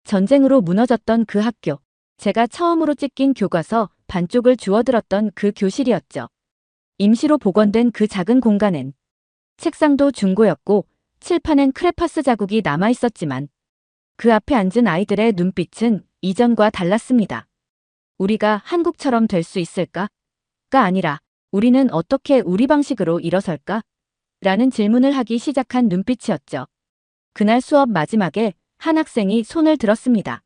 전쟁으로 무너졌던 그 학교, 제가 처음으로 찢긴 교과서 반쪽을 주워들었던 그 교실이었죠. 임시로 복원된 그 작은 공간엔 책상도 중고였고 칠판엔 크레파스 자국이 남아있었지만 그 앞에 앉은 아이들의 눈빛은 이전과 달랐습니다. 우리가 한국처럼 될 수 있을까?가 아니라 우리는 어떻게 우리 방식으로 일어설까? 라는 질문을 하기 시작한 눈빛이었죠. 그날 수업 마지막에 한 학생이 손을 들었습니다.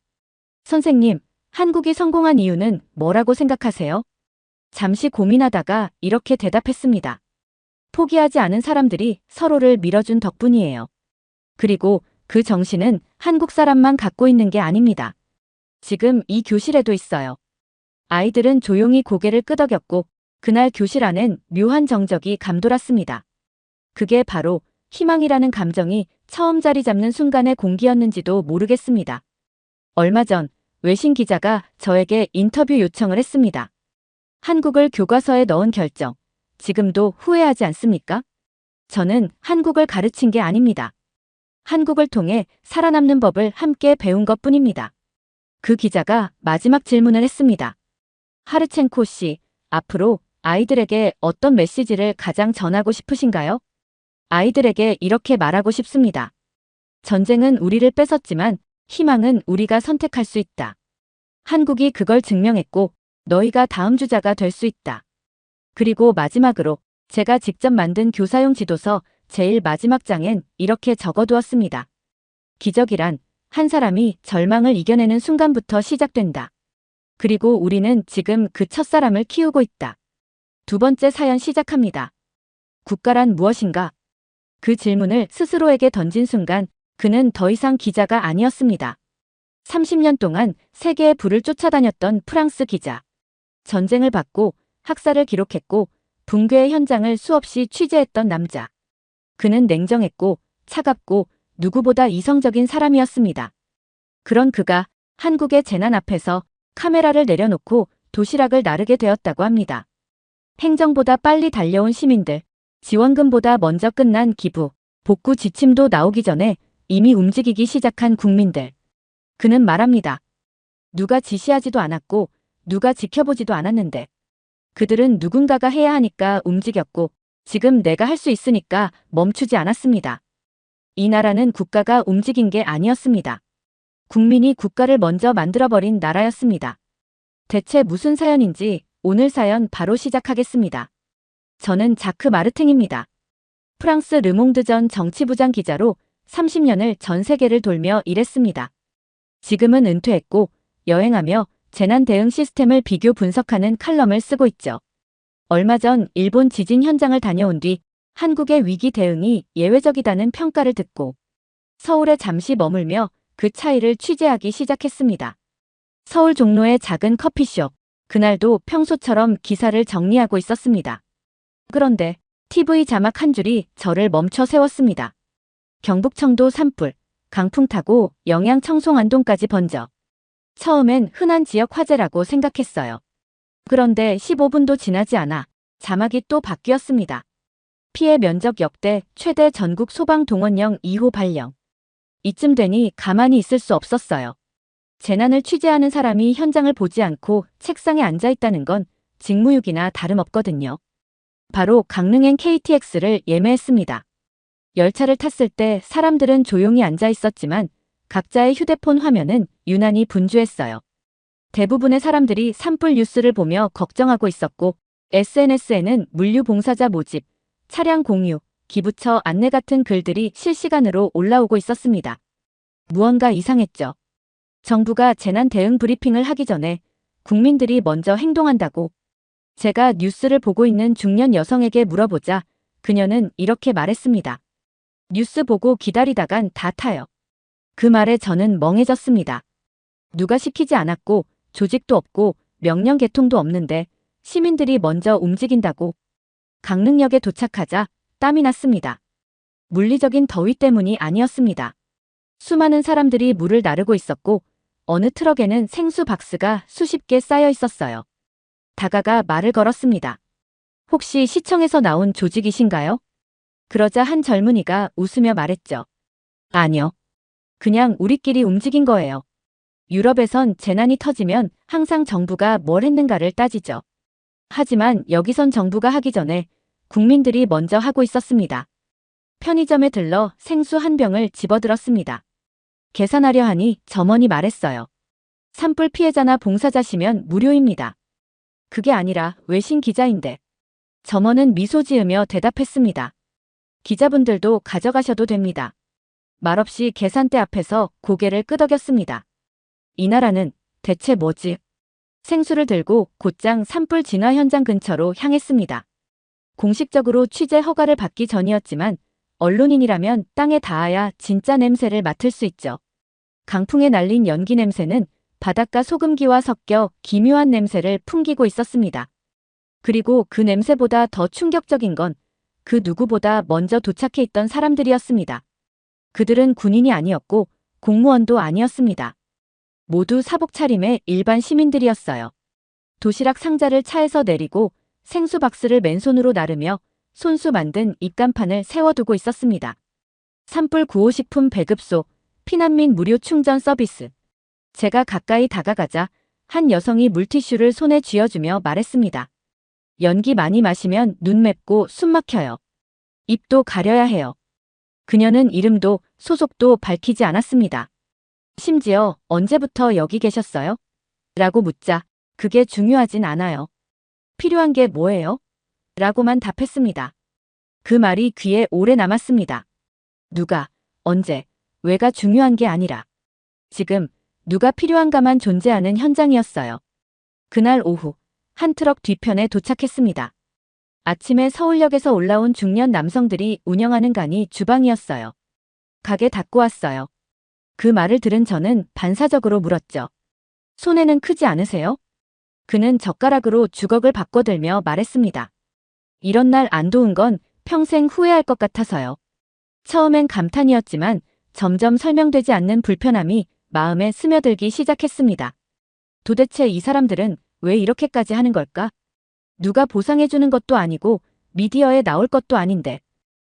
선생님, 한국이 성공한 이유는 뭐라고 생각하세요? 잠시 고민하다가 이렇게 대답했습니다. 포기하지 않은 사람들이 서로를 밀어준 덕분이에요. 그리고 그 정신은 한국 사람만 갖고 있는 게 아닙니다. 지금 이 교실에도 있어요. 아이들은 조용히 고개를 끄덕였고 그날 교실 안엔 묘한 정적이 감돌았습니다. 그게 바로 희망이라는 감정이 처음 자리 잡는 순간의 공기였는지도 모르겠습니다. 얼마 전 외신 기자가 저에게 인터뷰 요청을 했습니다. 한국을 교과서에 넣은 결정, 지금도 후회하지 않습니까? 저는 한국을 가르친 게 아닙니다. 한국을 통해 살아남는 법을 함께 배운 것뿐입니다. 그 기자가 마지막 질문을 했습니다. 하르첸코 씨, 앞으로 아이들에게 어떤 메시지를 가장 전하고 싶으신가요? 아이들에게 이렇게 말하고 싶습니다. 전쟁은 우리를 뺏었지만 희망은 우리가 선택할 수 있다. 한국이 그걸 증명했고 너희가 다음 주자가 될 수 있다. 그리고 마지막으로 제가 직접 만든 교사용 지도서 제일 마지막 장엔 이렇게 적어두었습니다. 기적이란 한 사람이 절망을 이겨내는 순간부터 시작된다. 그리고 우리는 지금 그 첫사람을 키우고 있다. 두 번째 사연 시작합니다. 국가란 무엇인가? 그 질문을 스스로에게 던진 순간 그는 더 이상 기자가 아니었습니다. 30년 동안 세계의 불을 쫓아다녔던 프랑스 기자. 전쟁을 받고 학살을 기록했고 붕괴의 현장을 수없이 취재했던 남자. 그는 냉정했고 차갑고 누구보다 이성적인 사람이었습니다. 그런 그가 한국의 재난 앞에서 카메라를 내려놓고 도시락을 나르게 되었다고 합니다. 행정보다 빨리 달려온 시민들, 지원금보다 먼저 끝난 기부, 복구 지침도 나오기 전에 이미 움직이기 시작한 국민들. 그는 말합니다. 누가 지시하지도 않았고 누가 지켜보지도 않았는데 그들은 누군가가 해야 하니까 움직였고 지금 내가 할 수 있으니까 멈추지 않았습니다. 이 나라는 국가가 움직인 게 아니었습니다. 국민이 국가를 먼저 만들어버린 나라였습니다. 대체 무슨 사연인지 오늘 사연 바로 시작하겠습니다. 저는 자크 마르탱입니다. 프랑스 르몽드 전 정치부장 기자로 30년을 전 세계를 돌며 일했습니다. 지금은 은퇴했고 여행하며 재난 대응 시스템을 비교 분석하는 칼럼을 쓰고 있죠. 얼마 전 일본 지진 현장을 다녀온 뒤 한국의 위기 대응이 예외적이다는 평가를 듣고 서울에 잠시 머물며 그 차이를 취재하기 시작했습니다. 서울 종로의 작은 커피숍, 그날도 평소처럼 기사를 정리하고 있었습니다. 그런데 TV 자막 한 줄이 저를 멈춰 세웠습니다. 경북청도 산불, 강풍 타고 영양청송안동까지 번져. 처음엔 흔한 지역 화재라고 생각했어요. 그런데 15분도 지나지 않아 자막이 또 바뀌었습니다. 피해 면적 역대 최대 전국 소방동원령 2호 발령. 이쯤 되니 가만히 있을 수 없었어요. 재난을 취재하는 사람이 현장을 보지 않고 책상에 앉아 있다는 건 직무유기나 다름없거든요. 바로 강릉행 KTX를 예매했습니다. 열차를 탔을 때 사람들은 조용히 앉아 있었지만 각자의 휴대폰 화면은 유난히 분주했어요. 대부분의 사람들이 산불 뉴스를 보며 걱정하고 있었고 SNS에는 물류 봉사자 모집, 차량 공유, 기부처 안내 같은 글들이 실시간으로 올라오고 있었습니다. 무언가 이상했죠. 정부가 재난 대응 브리핑을 하기 전에 국민들이 먼저 행동한다고. 제가 뉴스를 보고 있는 중년 여성에게 물어보자 그녀는 이렇게 말했습니다. 뉴스 보고 기다리다간 다 타요. 그 말에 저는 멍해졌습니다. 누가 시키지 않았고 조직도 없고 명령 개통도 없는데 시민들이 먼저 움직인다고. 강릉역에 도착하자 땀이 났습니다. 물리적인 더위 때문이 아니었습니다. 수많은 사람들이 물을 나르고 있었고 어느 트럭에는 생수 박스가 수십 개 쌓여 있었어요. 다가가 말을 걸었습니다. 혹시 시청에서 나온 조직이신가요? 그러자 한 젊은이가 웃으며 말했죠. 아니요. 그냥 우리끼리 움직인 거예요. 유럽에선 재난이 터지면 항상 정부가 뭘 했는가를 따지죠. 하지만 여기선 정부가 하기 전에 국민들이 먼저 하고 있었습니다. 편의점에 들러 생수 한 병을 집어들었습니다. 계산하려 하니 점원이 말했어요. 산불 피해자나 봉사자시면 무료입니다. 그게 아니라 외신 기자인데. 점원은 미소 지으며 대답했습니다. 기자분들도 가져가셔도 됩니다. 말없이 계산대 앞에서 고개를 끄덕였습니다. 이 나라는 대체 뭐지? 생수를 들고 곧장 산불 진화 현장 근처로 향했습니다. 공식적으로 취재 허가를 받기 전이었지만 언론인이라면 땅에 닿아야 진짜 냄새를 맡을 수 있죠. 강풍에 날린 연기 냄새는 바닷가 소금기와 섞여 기묘한 냄새를 풍기고 있었습니다. 그리고 그 냄새보다 더 충격적인 건 그 누구보다 먼저 도착해 있던 사람들이었습니다. 그들은 군인이 아니었고 공무원도 아니었습니다. 모두 사복 차림의 일반 시민들이었어요. 도시락 상자를 차에서 내리고 생수 박스를 맨손으로 나르며 손수 만든 입간판을 세워두고 있었습니다. 산불 구호식품 배급소, 피난민 무료 충전 서비스. 제가 가까이 다가가자 한 여성이 물티슈를 손에 쥐어주며 말했습니다. 연기 많이 마시면 눈 맵고 숨 막혀요. 입도 가려야 해요. 그녀는 이름도 소속도 밝히지 않았습니다. 심지어 언제부터 여기 계셨어요? 라고 묻자 그게 중요하진 않아요. 필요한 게 뭐예요? 라고만 답했습니다. 그 말이 귀에 오래 남았습니다. 누가, 언제, 왜가 중요한 게 아니라 지금 누가 필요한가만 존재하는 현장이었어요. 그날 오후 한 트럭 뒤편에 도착했습니다. 아침에 서울역에서 올라온 중년 남성들이 운영하는 간이 주방이었어요. 가게 닫고 왔어요. 그 말을 들은 저는 반사적으로 물었죠. 손해는 크지 않으세요? 그는 젓가락으로 주걱을 바꿔들며 말했습니다. 이런 날 안 도운 건 평생 후회할 것 같아서요. 처음엔 감탄이었지만 점점 설명되지 않는 불편함이 마음에 스며들기 시작했습니다. 도대체 이 사람들은 왜 이렇게까지 하는 걸까? 누가 보상해주는 것도 아니고 미디어에 나올 것도 아닌데.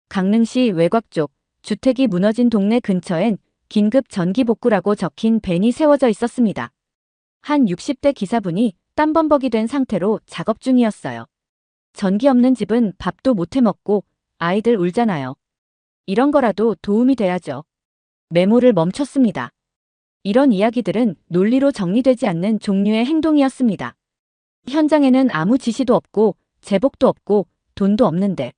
강릉시 외곽 쪽 주택이 무너진 동네 근처엔 긴급 전기복구라고 적힌 밴이 세워져 있었습니다. 한 60대 기사분이 땀범벅이 된 상태로 작업 중이었어요. 전기 없는 집은 밥도 못 해먹고 아이들 울잖아요. 이런 거라도 도움이 돼야죠. 메모를 멈췄습니다. 이런 이야기들은 논리로 정리되지 않는 종류의 행동이었습니다. 현장에는 아무 지시도 없고 제복도 없고 돈도 없는데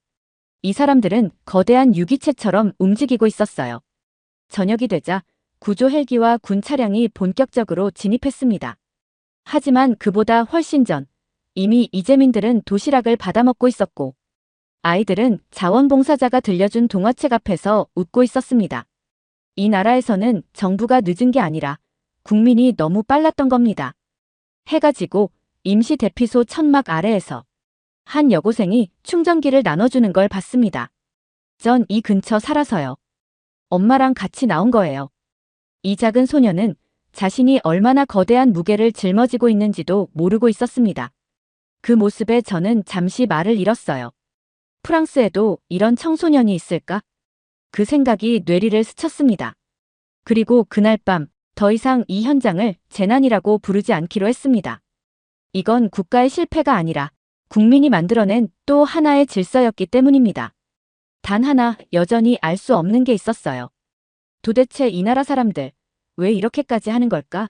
이 사람들은 거대한 유기체처럼 움직이고 있었어요. 저녁이 되자 구조 헬기와 군 차량이 본격적으로 진입했습니다. 하지만 그보다 훨씬 전 이미 이재민들은 도시락을 받아먹고 있었고 아이들은 자원봉사자가 들려준 동화책 앞에서 웃고 있었습니다. 이 나라에서는 정부가 늦은 게 아니라 국민이 너무 빨랐던 겁니다. 해가 지고 임시 대피소 천막 아래에서 한 여고생이 충전기를 나눠주는 걸 봤습니다. 전 이 근처 살아서요. 엄마랑 같이 나온 거예요. 이 작은 소녀는 자신이 얼마나 거대한 무게를 짊어지고 있는지도 모르고 있었습니다. 그 모습에 저는 잠시 말을 잃었어요. 프랑스에도 이런 청소년이 있을까? 그 생각이 뇌리를 스쳤습니다. 그리고 그날 밤 더 이상 이 현장을 재난이라고 부르지 않기로 했습니다. 이건 국가의 실패가 아니라 국민이 만들어낸 또 하나의 질서였기 때문입니다. 단 하나 여전히 알 수 없는 게 있었어요. 도대체 이 나라 사람들 왜 이렇게까지 하는 걸까?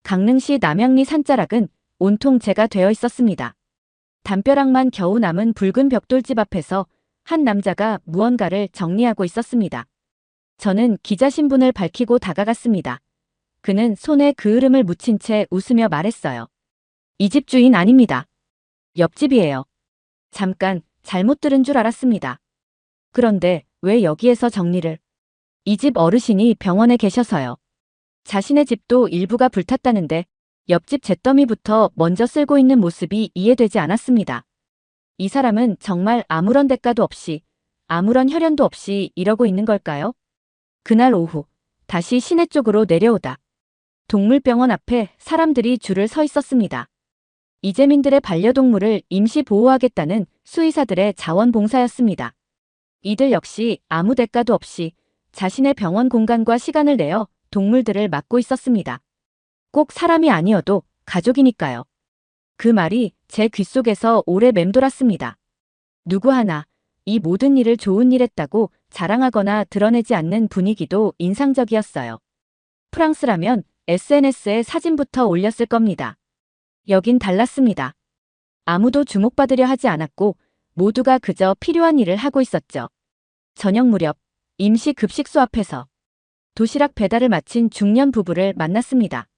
강릉시 남양리 산자락은 온통 재가 되어 있었습니다. 담벼락만 겨우 남은 붉은 벽돌집 앞에서 한 남자가 무언가를 정리하고 있었습니다. 저는 기자 신분을 밝히고 다가갔습니다. 그는 손에 그을음을 묻힌 채 웃으며 말했어요. 이 집 주인 아닙니다. 옆집이에요. 잠깐 잘못 들은 줄 알았습니다. 그런데 왜 여기에서 정리를? 이 집 어르신이 병원에 계셔서요. 자신의 집도 일부가 불탔다는데 옆집 잿더미부터 먼저 쓸고 있는 모습이 이해되지 않았습니다. 이 사람은 정말 아무런 대가도 없이, 아무런 혈연도 없이 이러고 있는 걸까요? 그날 오후 다시 시내 쪽으로 내려오다 동물병원 앞에 사람들이 줄을 서 있었습니다. 이재민들의 반려동물을 임시 보호하겠다는 수의사들의 자원봉사였습니다. 이들 역시 아무 대가도 없이 자신의 병원 공간과 시간을 내어 동물들을 맡고 있었습니다. 꼭 사람이 아니어도 가족이니까요. 그 말이 제 귓속에서 오래 맴돌았습니다. 누구 하나 이 모든 일을 좋은 일 했다고 자랑하거나 드러내지 않는 분위기도 인상적이었어요. 프랑스라면 SNS에 사진부터 올렸을 겁니다. 여긴 달랐습니다. 아무도 주목받으려 하지 않았고 모두가 그저 필요한 일을 하고 있었죠. 저녁 무렵 임시 급식소 앞에서 도시락 배달을 마친 중년 부부를 만났습니다.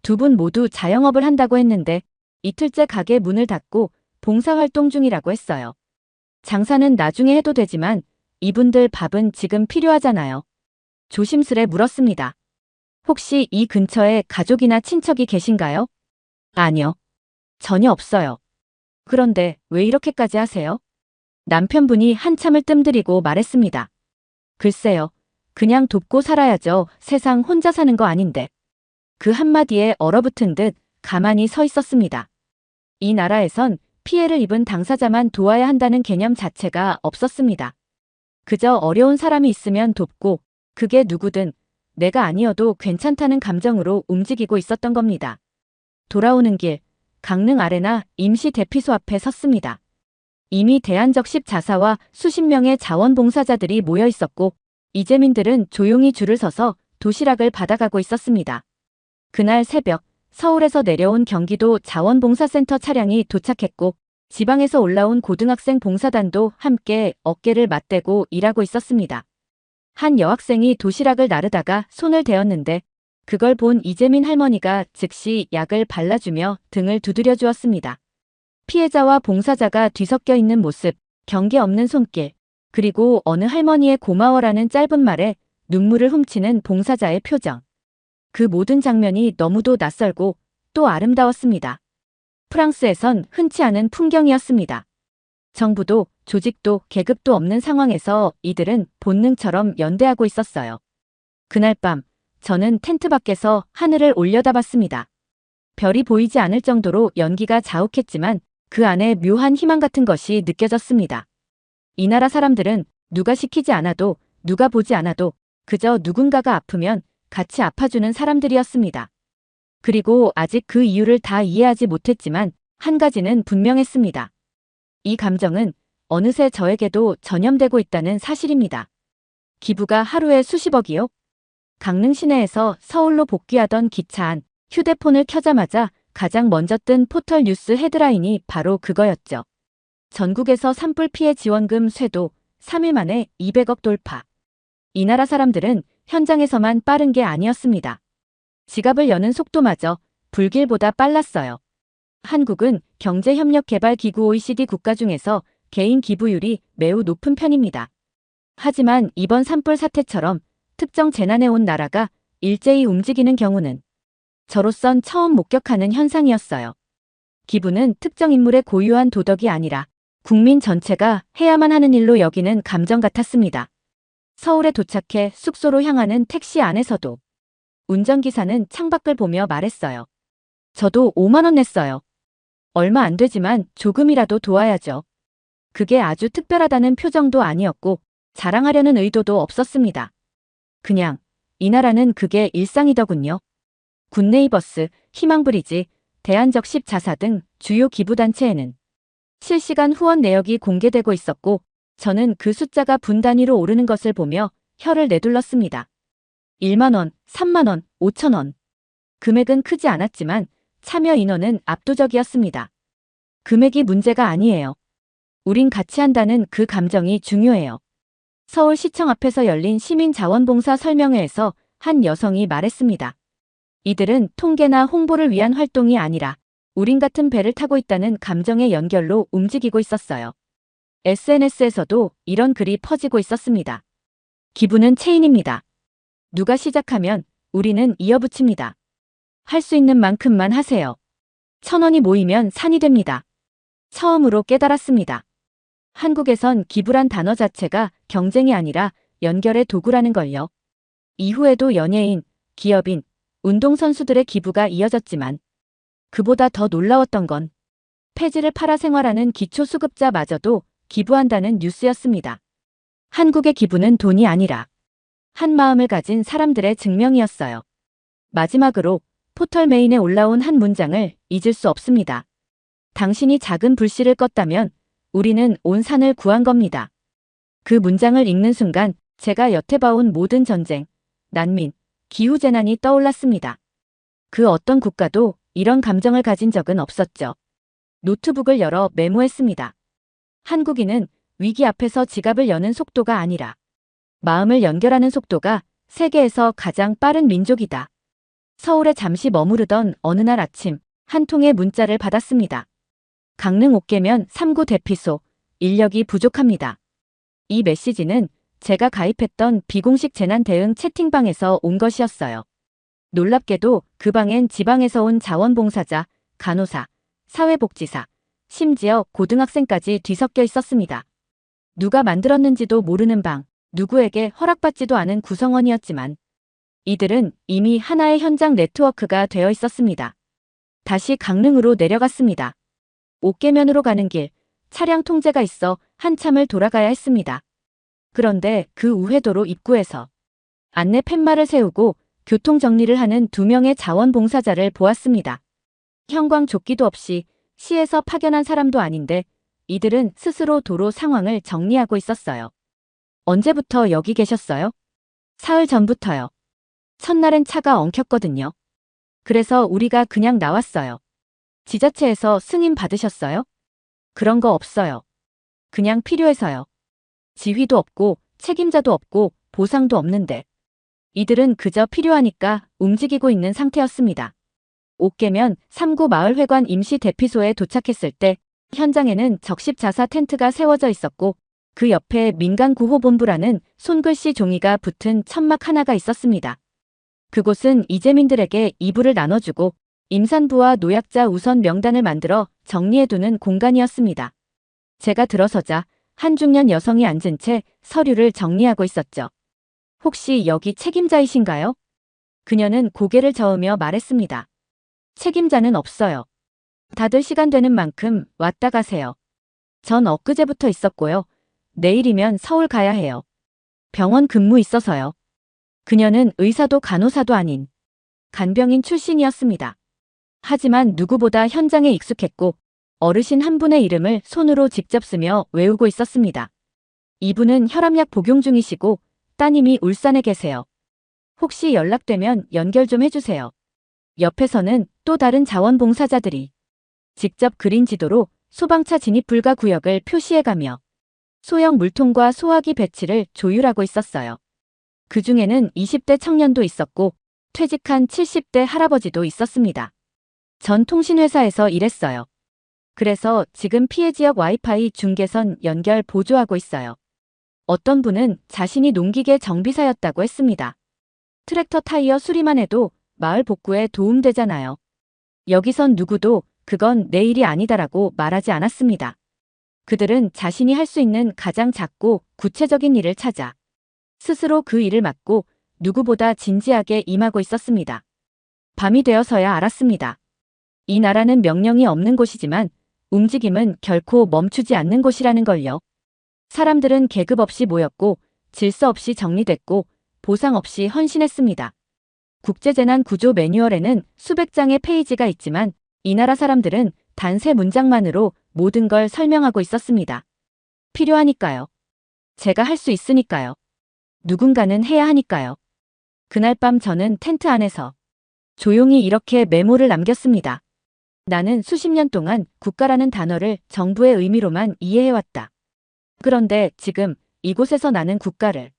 두 분 모두 자영업을 한다고 했는데 이틀째 가게 문을 닫고 봉사활동 중이라고 했어요. 장사는 나중에 해도 되지만 이분들 밥은 지금 필요하잖아요. 조심스레 물었습니다. 혹시 이 근처에 가족이나 친척이 계신가요? 아니요. 전혀 없어요. 그런데 왜 이렇게까지 하세요? 남편분이 한참을 뜸들이고 말했습니다. 글쎄요. 그냥 돕고 살아야죠. 세상 혼자 사는 거 아닌데. 그 한마디에 얼어붙은 듯 가만히 서 있었습니다. 이 나라에선 피해를 입은 당사자만 도와야 한다는 개념 자체가 없었습니다. 그저 어려운 사람이 있으면 돕고 그게 누구든 내가 아니어도 괜찮다는 감정으로 움직이고 있었던 겁니다. 돌아오는 길, 강릉 아레나 임시 대피소 앞에 섰습니다. 이미 대안적 10자사와 수십 명의 자원봉사자들이 모여 있었고 이재민들은 조용히 줄을 서서 도시락을 받아가고 있었습니다. 그날 새벽 서울에서 내려온 경기도 자원봉사센터 차량이 도착했고 지방에서 올라온 고등학생 봉사단도 함께 어깨를 맞대고 일하고 있었습니다. 한 여학생이 도시락을 나르다가 손을 대었는데 그걸 본 이재민 할머니가 즉시 약을 발라주며 등을 두드려 주었습니다. 피해자와 봉사자가 뒤섞여 있는 모습, 경계 없는 손길, 그리고 어느 할머니의 고마워라는 짧은 말에 눈물을 훔치는 봉사자의 표정. 그 모든 장면이 너무도 낯설고 또 아름다웠습니다. 프랑스에선 흔치 않은 풍경이었습니다. 정부도 조직도 계급도 없는 상황에서 이들은 본능처럼 연대하고 있었어요. 그날 밤 저는 텐트 밖에서 하늘을 올려다봤습니다. 별이 보이지 않을 정도로 연기가 자욱했지만 그 안에 묘한 희망 같은 것이 느껴졌습니다. 이 나라 사람들은 누가 시키지 않아도 누가 보지 않아도 그저 누군가가 아프면 같이 아파주는 사람들이었습니다. 그리고 아직 그 이유를 다 이해하지 못했지만 한 가지는 분명했습니다. 이 감정은 어느새 저에게도 전염되고 있다는 사실입니다. 기부가 하루에 수십억이요? 강릉 시내에서 서울로 복귀하던 기차 안 휴대폰을 켜자마자 가장 먼저 뜬 포털 뉴스 헤드라인이 바로 그거였죠. 전국에서 산불 피해 지원금 쇄도 3일 만에 200억 돌파. 이 나라 사람들은 현장에서만 빠른 게 아니었습니다. 지갑을 여는 속도마저 불길보다 빨랐어요. 한국은 경제협력개발기구 OECD 국가 중에서 개인 기부율이 매우 높은 편입니다. 하지만 이번 산불 사태처럼 특정 재난에 온 나라가 일제히 움직이는 경우는 저로선 처음 목격하는 현상이었어요. 기부는 특정 인물의 고유한 도덕이 아니라 국민 전체가 해야만 하는 일로 여기는 감정 같았습니다. 서울에 도착해 숙소로 향하는 택시 안에서도 운전기사는 창밖을 보며 말했어요. 저도 5만 원 냈어요. 얼마 안 되지만 조금이라도 도와야죠. 그게 아주 특별하다는 표정도 아니었고 자랑하려는 의도도 없었습니다. 그냥 이 나라는 그게 일상이더군요. 굿네이버스, 희망브리지, 대한적십자사 등 주요 기부단체에는 실시간 후원 내역이 공개되고 있었고 저는 그 숫자가 분 단위로 오르는 것을 보며 혀를 내둘렀습니다. 1만 원, 3만 원, 5천 원. 금액은 크지 않았지만 참여 인원은 압도적이었습니다. 금액이 문제가 아니에요. 우린 같이 한다는 그 감정이 중요해요. 서울시청 앞에서 열린 시민자원봉사 설명회에서 한 여성이 말했습니다. 이들은 통계나 홍보를 위한 활동이 아니라 우린 같은 배를 타고 있다는 감정의 연결로 움직이고 있었어요. SNS에서도 이런 글이 퍼지고 있었습니다. 기부는 체인입니다. 누가 시작하면 우리는 이어붙입니다. 할 수 있는 만큼만 하세요. 1,000원이 모이면 산이 됩니다. 처음으로 깨달았습니다. 한국에선 기부란 단어 자체가 경쟁이 아니라 연결의 도구라는 걸요. 이후에도 연예인, 기업인, 운동선수들의 기부가 이어졌지만 그보다 더 놀라웠던 건 폐지를 팔아 생활하는 기초수급자마저도 기부한다는 뉴스였습니다. 한국의 기부는 돈이 아니라 한 마음을 가진 사람들의 증명이었어요. 마지막으로 포털 메인에 올라온 한 문장을 잊을 수 없습니다. 당신이 작은 불씨를 껐다면 우리는 온 산을 구한 겁니다. 그 문장을 읽는 순간 제가 여태 봐온 모든 전쟁, 난민, 기후재난이 떠올랐습니다. 그 어떤 국가도 이런 감정을 가진 적은 없었죠. 노트북을 열어 메모했습니다. 한국인은 위기 앞에서 지갑을 여는 속도가 아니라 마음을 연결하는 속도가 세계에서 가장 빠른 민족이다. 서울에 잠시 머무르던 어느 날 아침 한 통의 문자를 받았습니다. 강릉 옥계면 3구 대피소, 인력이 부족합니다. 이 메시지는 제가 가입했던 비공식 재난 대응 채팅방에서 온 것이었어요. 놀랍게도 그 방엔 지방에서 온 자원봉사자, 간호사, 사회복지사, 심지어 고등학생까지 뒤섞여 있었습니다. 누가 만들었는지도 모르는 방, 누구에게 허락받지도 않은 구성원이었지만 이들은 이미 하나의 현장 네트워크가 되어 있었습니다. 다시 강릉으로 내려갔습니다. 옥계면으로 가는 길, 차량 통제가 있어 한참을 돌아가야 했습니다. 그런데 그 우회도로 입구에서 안내 팻말을 세우고 교통정리를 하는 2명의 자원봉사자를 보았습니다. 형광조끼도 없이 시에서 파견한 사람도 아닌데 이들은 스스로 도로 상황을 정리하고 있었어요. 언제부터 여기 계셨어요? 사흘 전부터요. 첫날엔 차가 엉켰거든요. 그래서 우리가 그냥 나왔어요. 지자체에서 승인 받으셨어요? 그런 거 없어요. 그냥 필요해서요. 지휘도 없고 책임자도 없고 보상도 없는데 이들은 그저 필요하니까 움직이고 있는 상태였습니다. 옥계면 3구 마을회관 임시 대피소에 도착했을 때 현장에는 적십자사 텐트가 세워져 있었고 그 옆에 민간구호본부라는 손글씨 종이가 붙은 천막 하나가 있었습니다. 그곳은 이재민들에게 이불을 나눠주고 임산부와 노약자 우선 명단을 만들어 정리해두는 공간이었습니다. 제가 들어서자 한 중년 여성이 앉은 채 서류를 정리하고 있었죠. 혹시 여기 책임자이신가요? 그녀는 고개를 저으며 말했습니다. 책임자는 없어요. 다들 시간 되는 만큼 왔다 가세요. 전 엊그제부터 있었고요. 내일이면 서울 가야 해요. 병원 근무 있어서요. 그녀는 의사도 간호사도 아닌 간병인 출신이었습니다. 하지만 누구보다 현장에 익숙했고 어르신 한 분의 이름을 손으로 직접 쓰며 외우고 있었습니다. 이분은 혈압약 복용 중이시고 따님이 울산에 계세요. 혹시 연락되면 연결 좀 해주세요. 옆에서는 또 다른 자원봉사자들이 직접 그린 지도로 소방차 진입 불가 구역을 표시해가며 소형 물통과 소화기 배치를 조율하고 있었어요. 그 중에는 20대 청년도 있었고 퇴직한 70대 할아버지도 있었습니다. 전 통신회사에서 일했어요. 그래서 지금 피해 지역 와이파이 중계선 연결 보조하고 있어요. 어떤 분은 자신이 농기계 정비사였다고 했습니다. 트랙터 타이어 수리만 해도 마을 복구에 도움되잖아요. 여기선 누구도 그건 내 일이 아니다라고 말하지 않았습니다. 그들은 자신이 할 수 있는 가장 작고 구체적인 일을 찾아 스스로 그 일을 맡고 누구보다 진지하게 임하고 있었습니다. 밤이 되어서야 알았습니다. 이 나라는 명령이 없는 곳이지만 움직임은 결코 멈추지 않는 곳이라는 걸요. 사람들은 계급 없이 모였고 질서 없이 정리됐고 보상 없이 헌신했습니다. 국제재난 구조 매뉴얼에는 수백 장의 페이지가 있지만 이 나라 사람들은 단 3문장만으로 모든 걸 설명하고 있었습니다. 필요하니까요. 제가 할 수 있으니까요. 누군가는 해야 하니까요. 그날 밤 저는 텐트 안에서 조용히 이렇게 메모를 남겼습니다. 나는 수십 년 동안 국가라는 단어를 정부의 의미로만 이해해왔다. 그런데 지금 이곳에서 나는 국가를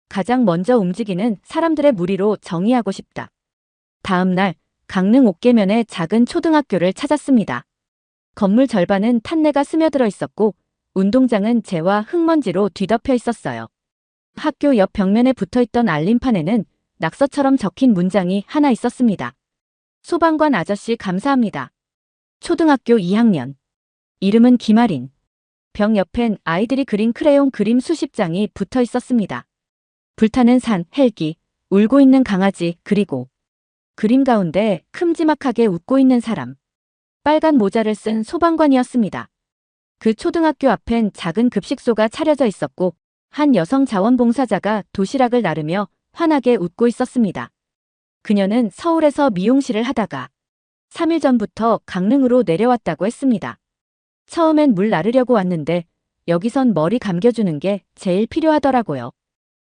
가장 먼저 움직이는 사람들의 무리로 정의하고 싶다. 다음 날 강릉 옥계면의 작은 초등학교를 찾았습니다. 건물 절반은 탄내가 스며들어 있었고 운동장은 재와 흙먼지로 뒤덮여 있었어요. 학교 옆 벽면에 붙어있던 알림판에는 낙서처럼 적힌 문장이 하나 있었습니다. 소방관 아저씨 감사합니다. 초등학교 2학년. 이름은 김아린. 벽 옆엔 아이들이 그린 크레용 그림 수십 장이 붙어 있었습니다. 불타는 산, 헬기, 울고 있는 강아지, 그리고 그림 가운데 큼지막하게 웃고 있는 사람. 빨간 모자를 쓴 소방관이었습니다. 그 초등학교 앞엔 작은 급식소가 차려져 있었고 한 여성 자원봉사자가 도시락을 나르며 환하게 웃고 있었습니다. 그녀는 서울에서 미용실을 하다가 3일 전부터 강릉으로 내려왔다고 했습니다. 처음엔 물 나르려고 왔는데 여기선 머리 감겨주는 게 제일 필요하더라고요.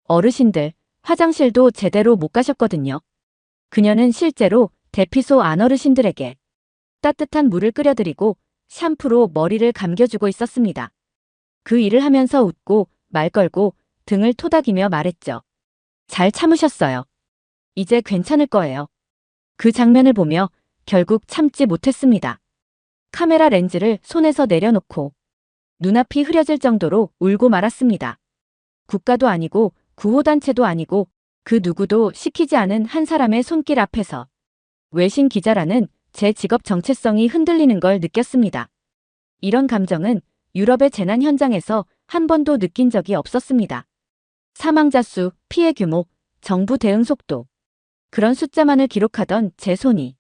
어르신들, 화장실도 제대로 못 가셨거든요. 그녀는 실제로 대피소 안어르신들에게 따뜻한 물을 끓여드리고 샴푸로 머리를 감겨주고 있었습니다. 그 일을 하면서 웃고 말 걸고 등을 토닥이며 말했죠. 잘 참으셨어요. 이제 괜찮을 거예요. 그 장면을 보며 결국 참지 못했습니다. 카메라 렌즈를 손에서 내려놓고 눈앞이 흐려질 정도로 울고 말았습니다. 국가도 아니고 구호단체도 아니고 그 누구도 시키지 않은 한 사람의 손길 앞에서 외신 기자라는 제 직업 정체성이 흔들리는 걸 느꼈습니다. 이런 감정은 유럽의 재난 현장에서 한 번도 느낀 적이 없었습니다. 사망자 수, 피해 규모, 정부 대응 속도. 그런 숫자만을 기록하던 제 손이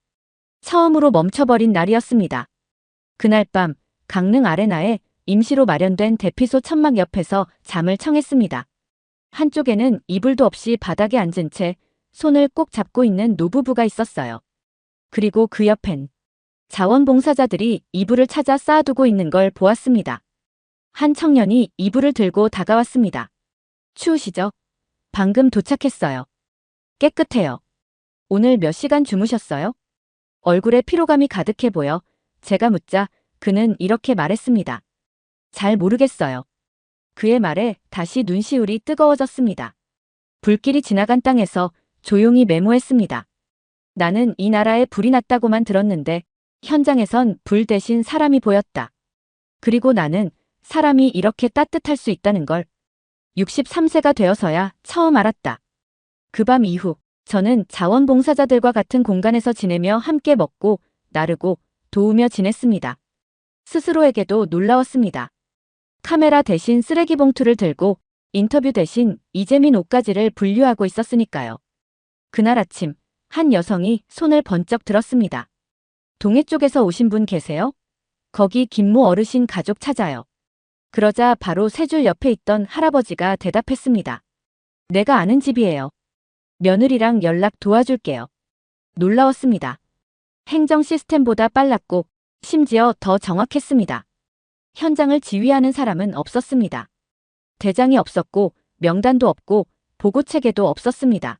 처음으로 멈춰버린 날이었습니다. 그날 밤 강릉 아레나에 임시로 마련된 대피소 천막 옆에서 잠을 청했습니다. 한쪽에는 이불도 없이 바닥에 앉은 채 손을 꼭 잡고 있는 노부부가 있었어요. 그리고 그 옆엔 자원봉사자들이 이불을 찾아 쌓아두고 있는 걸 보았습니다. 한 청년이 이불을 들고 다가왔습니다. 추우시죠? 방금 도착했어요. 깨끗해요. 오늘 몇 시간 주무셨어요? 얼굴에 피로감이 가득해 보여 제가 묻자 그는 이렇게 말했습니다. 잘 모르겠어요. 그의 말에 다시 눈시울이 뜨거워졌습니다. 불길이 지나간 땅에서 조용히 메모했습니다. 나는 이 나라에 불이 났다고만 들었는데 현장에선 불 대신 사람이 보였다. 그리고 나는 사람이 이렇게 따뜻할 수 있다는 걸 63세가 되어서야 처음 알았다. 그 밤 이후 저는 자원봉사자들과 같은 공간에서 지내며 함께 먹고 나르고 도우며 지냈습니다. 스스로에게도 놀라웠습니다. 카메라 대신 쓰레기 봉투를 들고 인터뷰 대신 이재민 옷가지를 분류하고 있었으니까요. 그날 아침 한 여성이 손을 번쩍 들었습니다. 동해 쪽에서 오신 분 계세요? 거기 김모 어르신 가족 찾아요. 그러자 바로 세 줄 옆에 있던 할아버지가 대답했습니다. 내가 아는 집이에요. 며느리랑 연락 도와줄게요. 놀라웠습니다. 행정 시스템보다 빨랐고 심지어 더 정확했습니다. 현장을 지휘하는 사람은 없었습니다. 대장이 없었고 명단도 없고 보고체계도 없었습니다.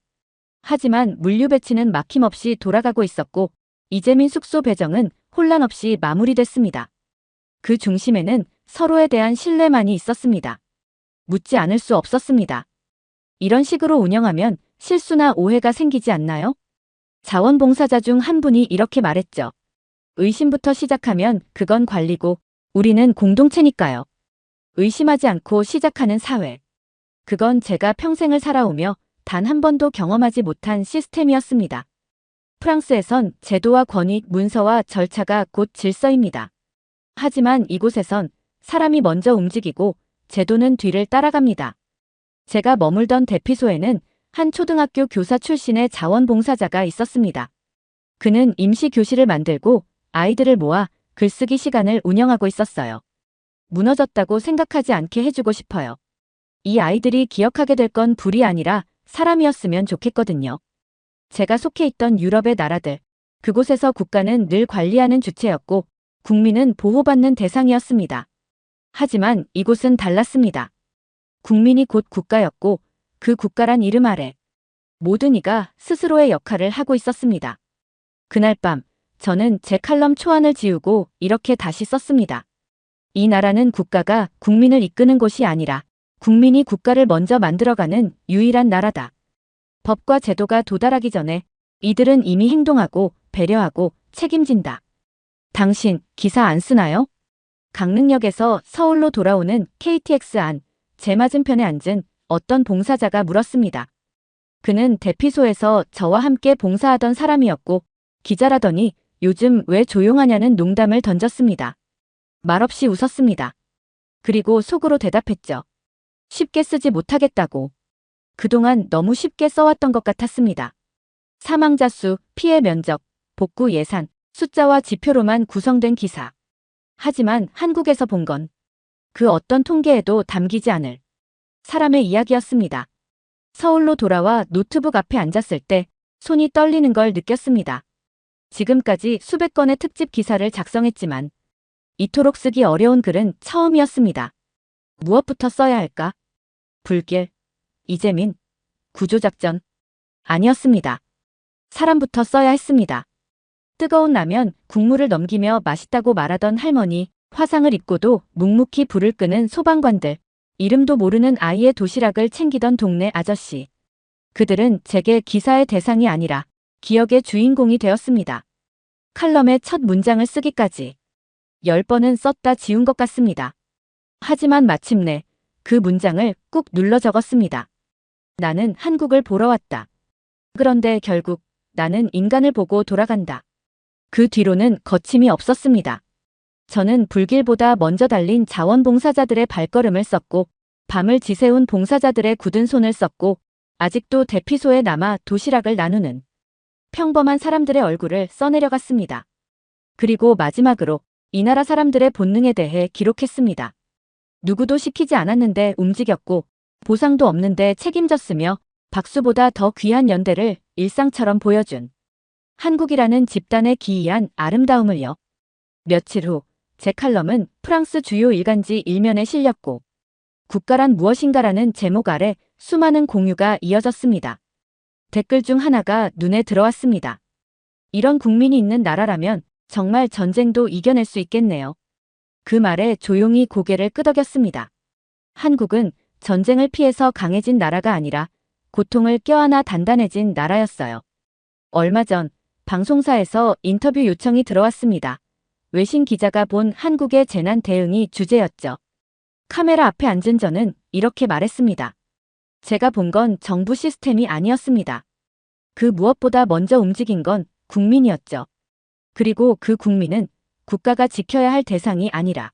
하지만 물류 배치는 막힘없이 돌아가고 있었고 이재민 숙소 배정은 혼란 없이 마무리됐습니다. 그 중심에는 서로에 대한 신뢰만이 있었습니다. 묻지 않을 수 없었습니다. 이런 식으로 운영하면 실수나 오해가 생기지 않나요? 자원봉사자 중 한 분이 이렇게 말했죠. 의심부터 시작하면 그건 관리고 우리는 공동체니까요. 의심하지 않고 시작하는 사회. 그건 제가 평생을 살아오며 단 한 번도 경험하지 못한 시스템이었습니다. 프랑스에선 제도와 권위, 문서와 절차가 곧 질서입니다. 하지만 이곳에선 사람이 먼저 움직이고 제도는 뒤를 따라갑니다. 제가 머물던 대피소에는 한 초등학교 교사 출신의 자원봉사자가 있었습니다. 그는 임시 교실을 만들고 아이들을 모아 글쓰기 시간을 운영하고 있었어요. 무너졌다고 생각하지 않게 해주고 싶어요. 이 아이들이 기억하게 될 건 불이 아니라 사람이었으면 좋겠거든요. 제가 속해 있던 유럽의 나라들, 그곳에서 국가는 늘 관리하는 주체였고 국민은 보호받는 대상이었습니다. 하지만 이곳은 달랐습니다. 국민이 곧 국가였고 그 국가란 이름 아래 모든 이가 스스로의 역할을 하고 있었습니다. 그날 밤 저는 제 칼럼 초안을 지우고 이렇게 다시 썼습니다. 이 나라는 국가가 국민을 이끄는 곳이 아니라 국민이 국가를 먼저 만들어가는 유일한 나라다. 법과 제도가 도달하기 전에 이들은 이미 행동하고 배려하고 책임진다. 당신 기사 안 쓰나요? 강릉역에서 서울로 돌아오는 KTX 안 제 맞은편에 앉은 어떤 봉사자가 물었습니다. 그는 대피소에서 저와 함께 봉사하던 사람이었고 기자라더니 요즘 왜 조용하냐는 농담을 던졌습니다. 말없이 웃었습니다. 그리고 속으로 대답했죠. 쉽게 쓰지 못하겠다고. 그동안 너무 쉽게 써왔던 것 같았습니다. 사망자 수, 피해 면적, 복구 예산, 숫자와 지표로만 구성된 기사. 하지만 한국에서 본 건 그 어떤 통계에도 담기지 않을 사람의 이야기였습니다. 서울로 돌아와 노트북 앞에 앉았을 때 손이 떨리는 걸 느꼈습니다. 지금까지 수백 건의 특집 기사를 작성했지만 이토록 쓰기 어려운 글은 처음이었습니다. 무엇부터 써야 할까? 불길, 이재민, 구조작전. 아니었습니다. 사람부터 써야 했습니다. 뜨거운 라면, 국물을 넘기며 맛있다고 말하던 할머니, 화상을 입고도 묵묵히 불을 끄는 소방관들, 이름도 모르는 아이의 도시락을 챙기던 동네 아저씨. 그들은 제게 기사의 대상이 아니라 기억의 주인공이 되었습니다. 칼럼의 첫 문장을 쓰기까지 10번은 썼다 지운 것 같습니다. 하지만 마침내 그 문장을 꾹 눌러 적었습니다. 나는 한국을 보러 왔다. 그런데 결국 나는 인간을 보고 돌아간다. 그 뒤로는 거침이 없었습니다. 저는 불길보다 먼저 달린 자원봉사자들의 발걸음을 썼고 밤을 지새운 봉사자들의 굳은 손을 썼고 아직도 대피소에 남아 도시락을 나누는 평범한 사람들의 얼굴을 써내려갔습니다. 그리고 마지막으로 이 나라 사람들의 본능에 대해 기록했습니다. 누구도 시키지 않았는데 움직였고 보상도 없는데 책임졌으며 박수보다 더 귀한 연대를 일상처럼 보여준 한국이라는 집단의 기이한 아름다움을요. 며칠 후 제 칼럼은 프랑스 주요 일간지 일면에 실렸고 국가란 무엇인가라는 제목 아래 수많은 공유가 이어졌습니다. 댓글 중 하나가 눈에 들어왔습니다. 이런 국민이 있는 나라라면 정말 전쟁도 이겨낼 수 있겠네요. 그 말에 조용히 고개를 끄덕였습니다. 한국은 전쟁을 피해서 강해진 나라가 아니라 고통을 껴안아 단단해진 나라였어요. 얼마 전 방송사에서 인터뷰 요청이 들어왔습니다. 외신 기자가 본 한국의 재난 대응이 주제였죠. 카메라 앞에 앉은 저는 이렇게 말했습니다. 제가 본 건 정부 시스템이 아니었습니다. 그 무엇보다 먼저 움직인 건 국민이었죠. 그리고 그 국민은 국가가 지켜야 할 대상이 아니라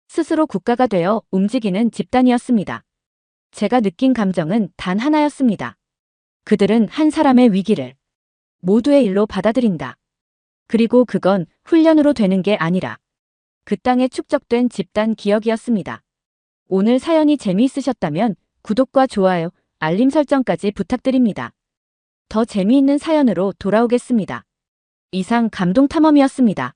스스로 국가가 되어 움직이는 집단이었습니다. 제가 느낀 감정은 단 하나였습니다. 그들은 한 사람의 위기를 모두의 일로 받아들인다. 그리고 그건 훈련으로 되는 게 아니라 그 땅에 축적된 집단 기억이었습니다. 오늘 사연이 재미있으셨다면 구독과 좋아요, 알림 설정까지 부탁드립니다. 더 재미있는 사연으로 돌아오겠습니다. 이상 감동탐험이었습니다.